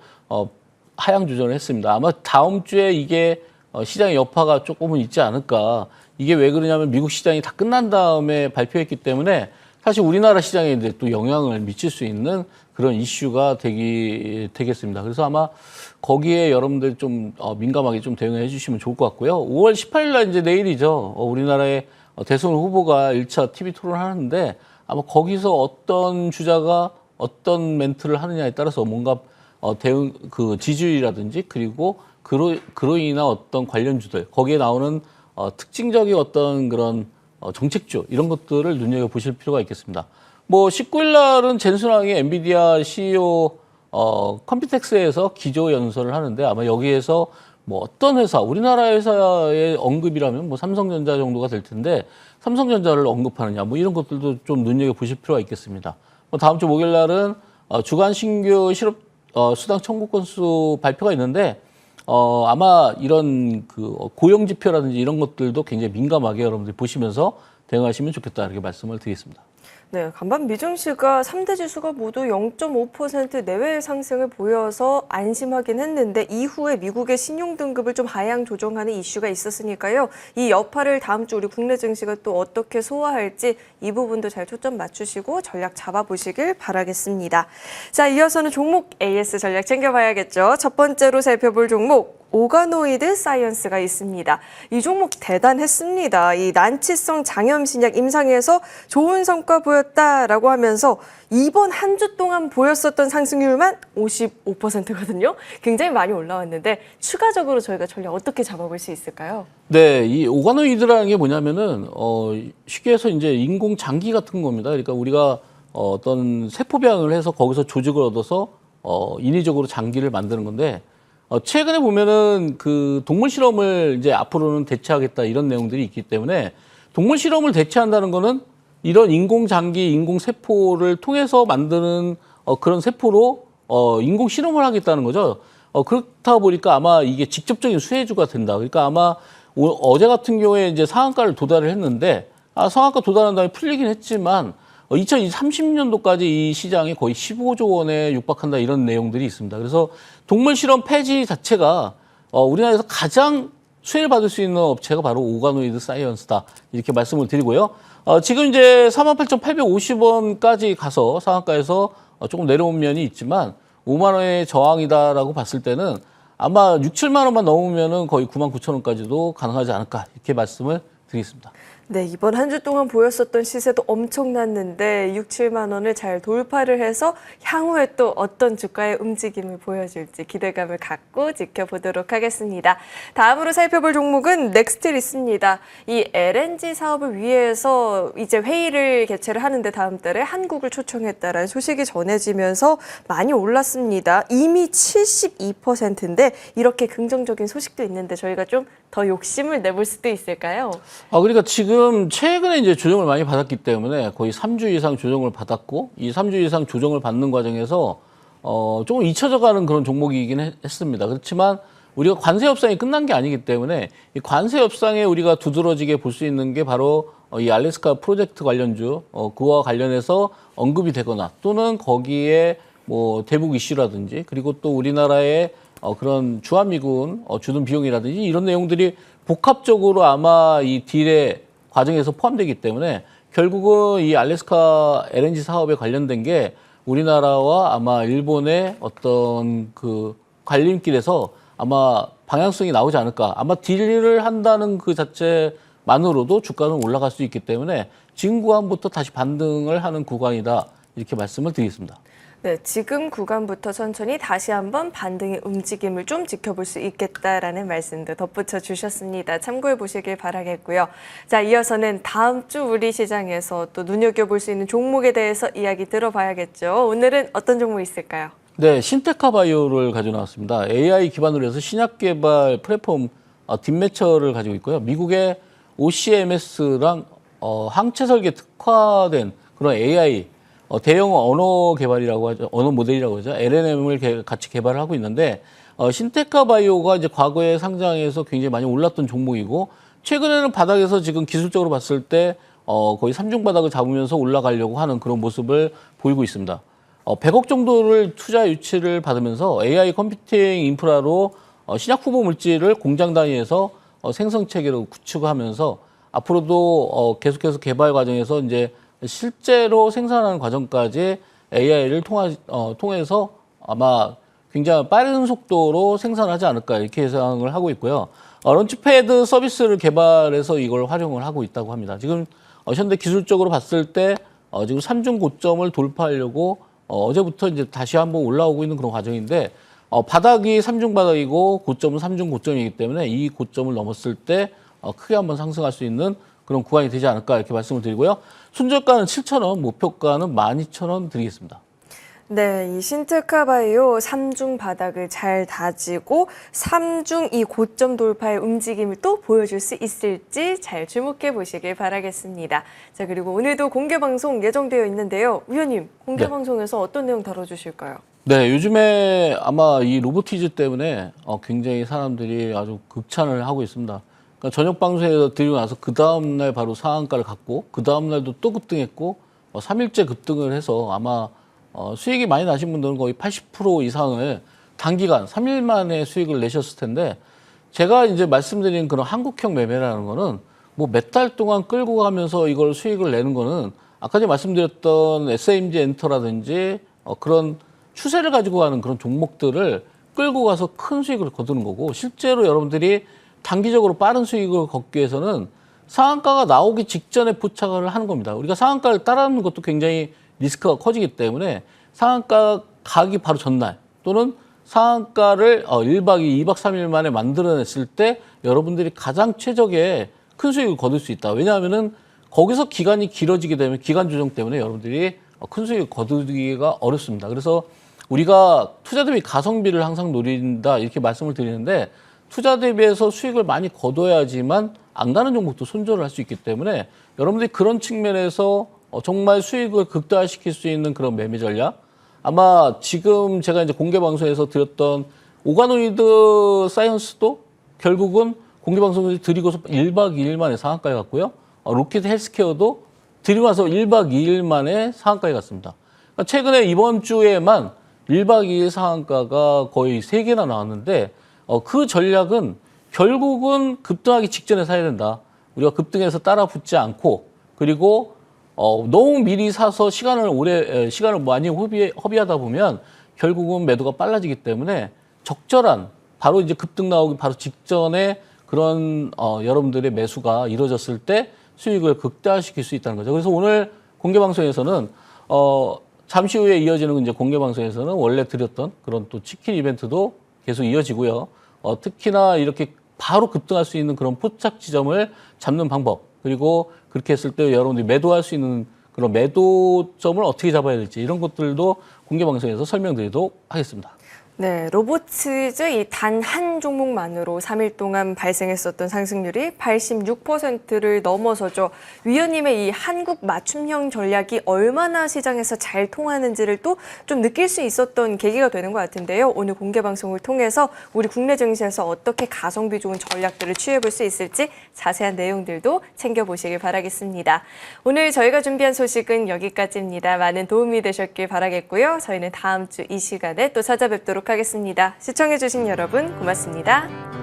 하향 조정을 했습니다. 아마 다음 주에 이게 시장의 여파가 조금은 있지 않을까. 이게 왜 그러냐면 미국 시장이 다 끝난 다음에 발표했기 때문에 사실 우리나라 시장에 이제 또 영향을 미칠 수 있는 그런 이슈가 되겠습니다. 그래서 아마 거기에 여러분들 좀 민감하게 좀 대응해 주시면 좋을 것 같고요. 5월 18일 날 이제 내일이죠. 우리나라의 대선 후보가 1차 TV 토론을 하는데, 아마 거기서 어떤 주자가 어떤 멘트를 하느냐에 따라서 뭔가 대응 그 지지율이라든지, 그리고 그로 인한 어떤 관련주들, 거기에 나오는 특징적인 어떤 그런 정책주, 이런 것들을 눈여겨보실 필요가 있겠습니다. 뭐 19일 날은 젠슨왕이 엔비디아 CEO 컴퓨텍스에서 기조연설을 하는데, 아마 여기에서 뭐 어떤 회사, 우리나라 회사의 언급이라면 뭐 삼성전자 정도가 될 텐데, 삼성전자를 언급하느냐, 뭐 이런 것들도 좀 눈여겨보실 필요가 있겠습니다. 뭐 다음 주 목요일 날은 주간 신규 실업 수당 청구 건수 발표가 있는데, 아마 이런 그 고용 지표라든지 이런 것들도 굉장히 민감하게 여러분들이 보시면서 대응하시면 좋겠다, 이렇게 말씀을 드리겠습니다. 네, 간밤 미증시가 3대 지수가 모두 0.5% 내외의 상승을 보여서 안심하긴 했는데, 이후에 미국의 신용 등급을 좀 하향 조정하는 이슈가 있었으니까요. 이 여파를 다음 주 우리 국내 증시가 또 어떻게 소화할지 이 부분도 잘 초점 맞추시고 전략 잡아보시길 바라겠습니다. 자, 이어서는 종목 AS 전략 챙겨봐야겠죠. 첫 번째로 살펴볼 종목, 오가노이드 사이언스가 있습니다. 이 종목 대단했습니다. 이 난치성 장염 신약 임상에서 좋은 성과 보였다라고 하면서 이번 한 주 동안 보였었던 상승률만 55%거든요. 굉장히 많이 올라왔는데, 추가적으로 저희가 전략 어떻게 잡아볼 수 있을까요? 네, 이 오가노이드라는 게 뭐냐면은 쉽게 해서 이제 인공 장기 같은 겁니다. 그러니까 우리가 어떤 세포병을 해서 거기서 조직을 얻어서 인위적으로 장기를 만드는 건데, 최근에 보면은 그 동물 실험을 이제 앞으로는 대체하겠다, 이런 내용들이 있기 때문에, 동물 실험을 대체한다는 거는 이런 인공 장기, 인공 세포를 통해서 만드는 그런 세포로 인공 실험을 하겠다는 거죠. 그렇다 보니까 아마 이게 직접적인 수혜주가 된다. 그러니까 아마 어제 같은 경우에 이제 상한가를 도달을 했는데, 상한가 도달한 다음에 풀리긴 했지만 2030년도까지 이 시장이 거의 15조 원에 육박한다, 이런 내용들이 있습니다. 그래서 동물 실험 폐지 자체가 우리나라에서 가장 수혜를 받을 수 있는 업체가 바로 오가노이드 사이언스다, 이렇게 말씀을 드리고요. 지금 이제 48,850원까지 가서 상한가에서 조금 내려온 면이 있지만 5만 원의 저항이다라고 봤을 때는 아마 6, 7만 원만 넘으면은 거의 99,000원까지도 가능하지 않을까, 이렇게 말씀을 드리겠습니다. 네, 이번 한 주 동안 보였었던 시세도 엄청났는데 6, 7만 원을 잘 돌파를 해서 향후에 또 어떤 주가의 움직임을 보여줄지 기대감을 갖고 지켜보도록 하겠습니다. 다음으로 살펴볼 종목은 넥스트리스입니다. 이 LNG 사업을 위해서 이제 회의를 개최를 하는데 다음 달에 한국을 초청했다라는 소식이 전해지면서 많이 올랐습니다. 이미 72%인데 이렇게 긍정적인 소식도 있는데 저희가 좀 더 욕심을 내볼 수도 있을까요? 그러니까 지금 최근에 이제 조정을 많이 받았기 때문에 거의 3주 이상 조정을 받았고, 이 3주 이상 조정을 받는 과정에서 조금 잊혀져 가는 그런 종목이긴 했습니다. 그렇지만 우리가 관세 협상이 끝난 게 아니기 때문에 이 관세 협상에 우리가 두드러지게 볼 수 있는 게 바로 이 알래스카 프로젝트 관련주, 그와 관련해서 언급이 되거나, 또는 거기에 뭐 대북 이슈라든지, 그리고 또 우리나라의 그런 주한미군 주둔 비용이라든지 이런 내용들이 복합적으로 아마 이 딜의 과정에서 포함되기 때문에, 결국은 이 알래스카 LNG 사업에 관련된 게 우리나라와 아마 일본의 어떤 그 갈림길에서 아마 방향성이 나오지 않을까. 아마 딜을 한다는 그 자체만으로도 주가는 올라갈 수 있기 때문에 지금 구간부터 다시 반등을 하는 구간이다, 이렇게 말씀을 드리겠습니다. 네, 지금 구간부터 천천히 다시 한번 반등의 움직임을 좀 지켜볼 수 있겠다라는 말씀도 덧붙여 주셨습니다. 참고해 보시길 바라겠고요. 자, 이어서는 다음 주 우리 시장에서 또 눈여겨볼 수 있는 종목에 대해서 이야기 들어봐야겠죠. 오늘은 어떤 종목 있을까요? 네, 신테카 바이오를 가지고 나왔습니다. AI 기반으로 해서 신약 개발 플랫폼 딥매처를 가지고 있고요. 미국의 OCMS랑 항체 설계 특화된 그런 AI 대형 언어 개발이라고 하죠. 언어 모델이라고 하죠. LLM을 같이 개발을 하고 있는데 신테카 바이오가 이제 과거에 상장해서 굉장히 많이 올랐던 종목이고 최근에는 바닥에서 지금 기술적으로 봤을 때 거의 삼중 바닥을 잡으면서 올라가려고 하는 그런 모습을 보이고 있습니다. 100억 정도를 투자 유치를 받으면서 AI 컴퓨팅 인프라로 신약 후보 물질을 공장 단위에서 생성 체계로 구축하면서 앞으로도 계속해서 개발 과정에서 이제 실제로 생산하는 과정까지 AI를 통해서 아마 굉장히 빠른 속도로 생산하지 않을까 이렇게 예상을 하고 있고요. 런치패드 서비스를 개발해서 이걸 활용을 하고 있다고 합니다. 지금 현대 기술적으로 봤을 때 지금 삼중 고점을 돌파하려고 어제부터 이제 다시 한번 올라오고 있는 그런 과정인데 바닥이 삼중 바닥이고 고점은 삼중 고점이기 때문에 이 고점을 넘었을 때 크게 한번 상승할 수 있는 그런 구간이 되지 않을까 이렇게 말씀을 드리고요. 순저가는 7,000원, 목표가는 12,000원 드리겠습니다. 네, 이 신테카바이오 3중 바닥을 잘 다지고 3중 이 고점 돌파의 움직임을 또 보여줄 수 있을지 잘 주목해 보시길 바라겠습니다. 자, 그리고 오늘도 공개 방송 예정되어 있는데요. 위원님, 공개 방송에서 어떤 내용 다뤄주실까요? 네, 요즘에 아마 이 로보티즈 때문에 굉장히 사람들이 아주 극찬을 하고 있습니다. 그러니까 저녁 방송에서 드리고 나서 그 다음날 바로 상한가를 갔고 그 다음날도 또 급등했고 3일째 급등을 해서 아마 수익이 많이 나신 분들은 거의 80% 이상을 단기간 3일 만에 수익을 내셨을 텐데 제가 이제 말씀드린 그런 한국형 매매라는 거는 뭐 몇 달 동안 끌고 가면서 이걸 수익을 내는 거는 아까 전에 말씀드렸던 SMG 엔터라든지 그런 추세를 가지고 가는 그런 종목들을 끌고 가서 큰 수익을 거두는 거고 실제로 여러분들이 단기적으로 빠른 수익을 걷기 위해서는 상한가가 나오기 직전에 포착을 하는 겁니다. 우리가 상한가를 따라하는 것도 굉장히 리스크가 커지기 때문에 상한가 가기 바로 전날 또는 상한가를 1박 2일, 2박 3일 만에 만들어냈을 때 여러분들이 가장 최적의 큰 수익을 거둘 수 있다. 왜냐하면은 거기서 기간이 길어지게 되면 기간 조정 때문에 여러분들이 큰 수익을 거두기가 어렵습니다. 그래서 우리가 투자 대비 가성비를 항상 노린다 이렇게 말씀을 드리는데 투자 대비해서 수익을 많이 거둬야지만 안 가는 종목도 손절을 할 수 있기 때문에 여러분들이 그런 측면에서 정말 수익을 극대화시킬 수 있는 그런 매매 전략 아마 지금 제가 이제 공개 방송에서 드렸던 오가노이드 사이언스도 결국은 공개 방송을 드리고서 1박 2일 만에 상한가에 갔고요. 로켓 헬스케어도 드리고 나서 1박 2일 만에 상한가에 갔습니다. 그러니까 최근에 이번 주에만 1박 2일 상한가가 거의 3개나 나왔는데 그 전략은 결국은 급등하기 직전에 사야 된다. 우리가 급등해서 따라 붙지 않고 그리고 너무 미리 사서 시간을 많이 허비하다 보면 결국은 매도가 빨라지기 때문에 적절한 바로 이제 급등 나오기 바로 직전에 그런 여러분들의 매수가 이루어졌을 때 수익을 극대화시킬 수 있다는 거죠. 그래서 오늘 공개 방송에서는 잠시 후에 이어지는 이제 공개 방송에서는 원래 드렸던 그런 또 치킨 이벤트도 계속 이어지고요. 특히나 이렇게 바로 급등할 수 있는 그런 포착 지점을 잡는 방법 그리고 그렇게 했을 때 여러분들이 매도할 수 있는 그런 매도점을 어떻게 잡아야 될지 이런 것들도 공개 방송에서 설명드리도록 하겠습니다. 네, 로보티즈 이 단 한 종목만으로 3일 동안 발생했었던 상승률이 86%를 넘어서죠. 위원님의 이 한국 맞춤형 전략이 얼마나 시장에서 잘 통하는지를 또 좀 느낄 수 있었던 계기가 되는 것 같은데요. 오늘 공개 방송을 통해서 우리 국내 증시에서 어떻게 가성비 좋은 전략들을 취해볼 수 있을지 자세한 내용들도 챙겨보시길 바라겠습니다. 오늘 저희가 준비한 소식은 여기까지입니다. 많은 도움이 되셨길 바라겠고요. 저희는 다음 주 이 시간에 또 찾아뵙도록 하겠습니다. 시청해주신 여러분 고맙습니다.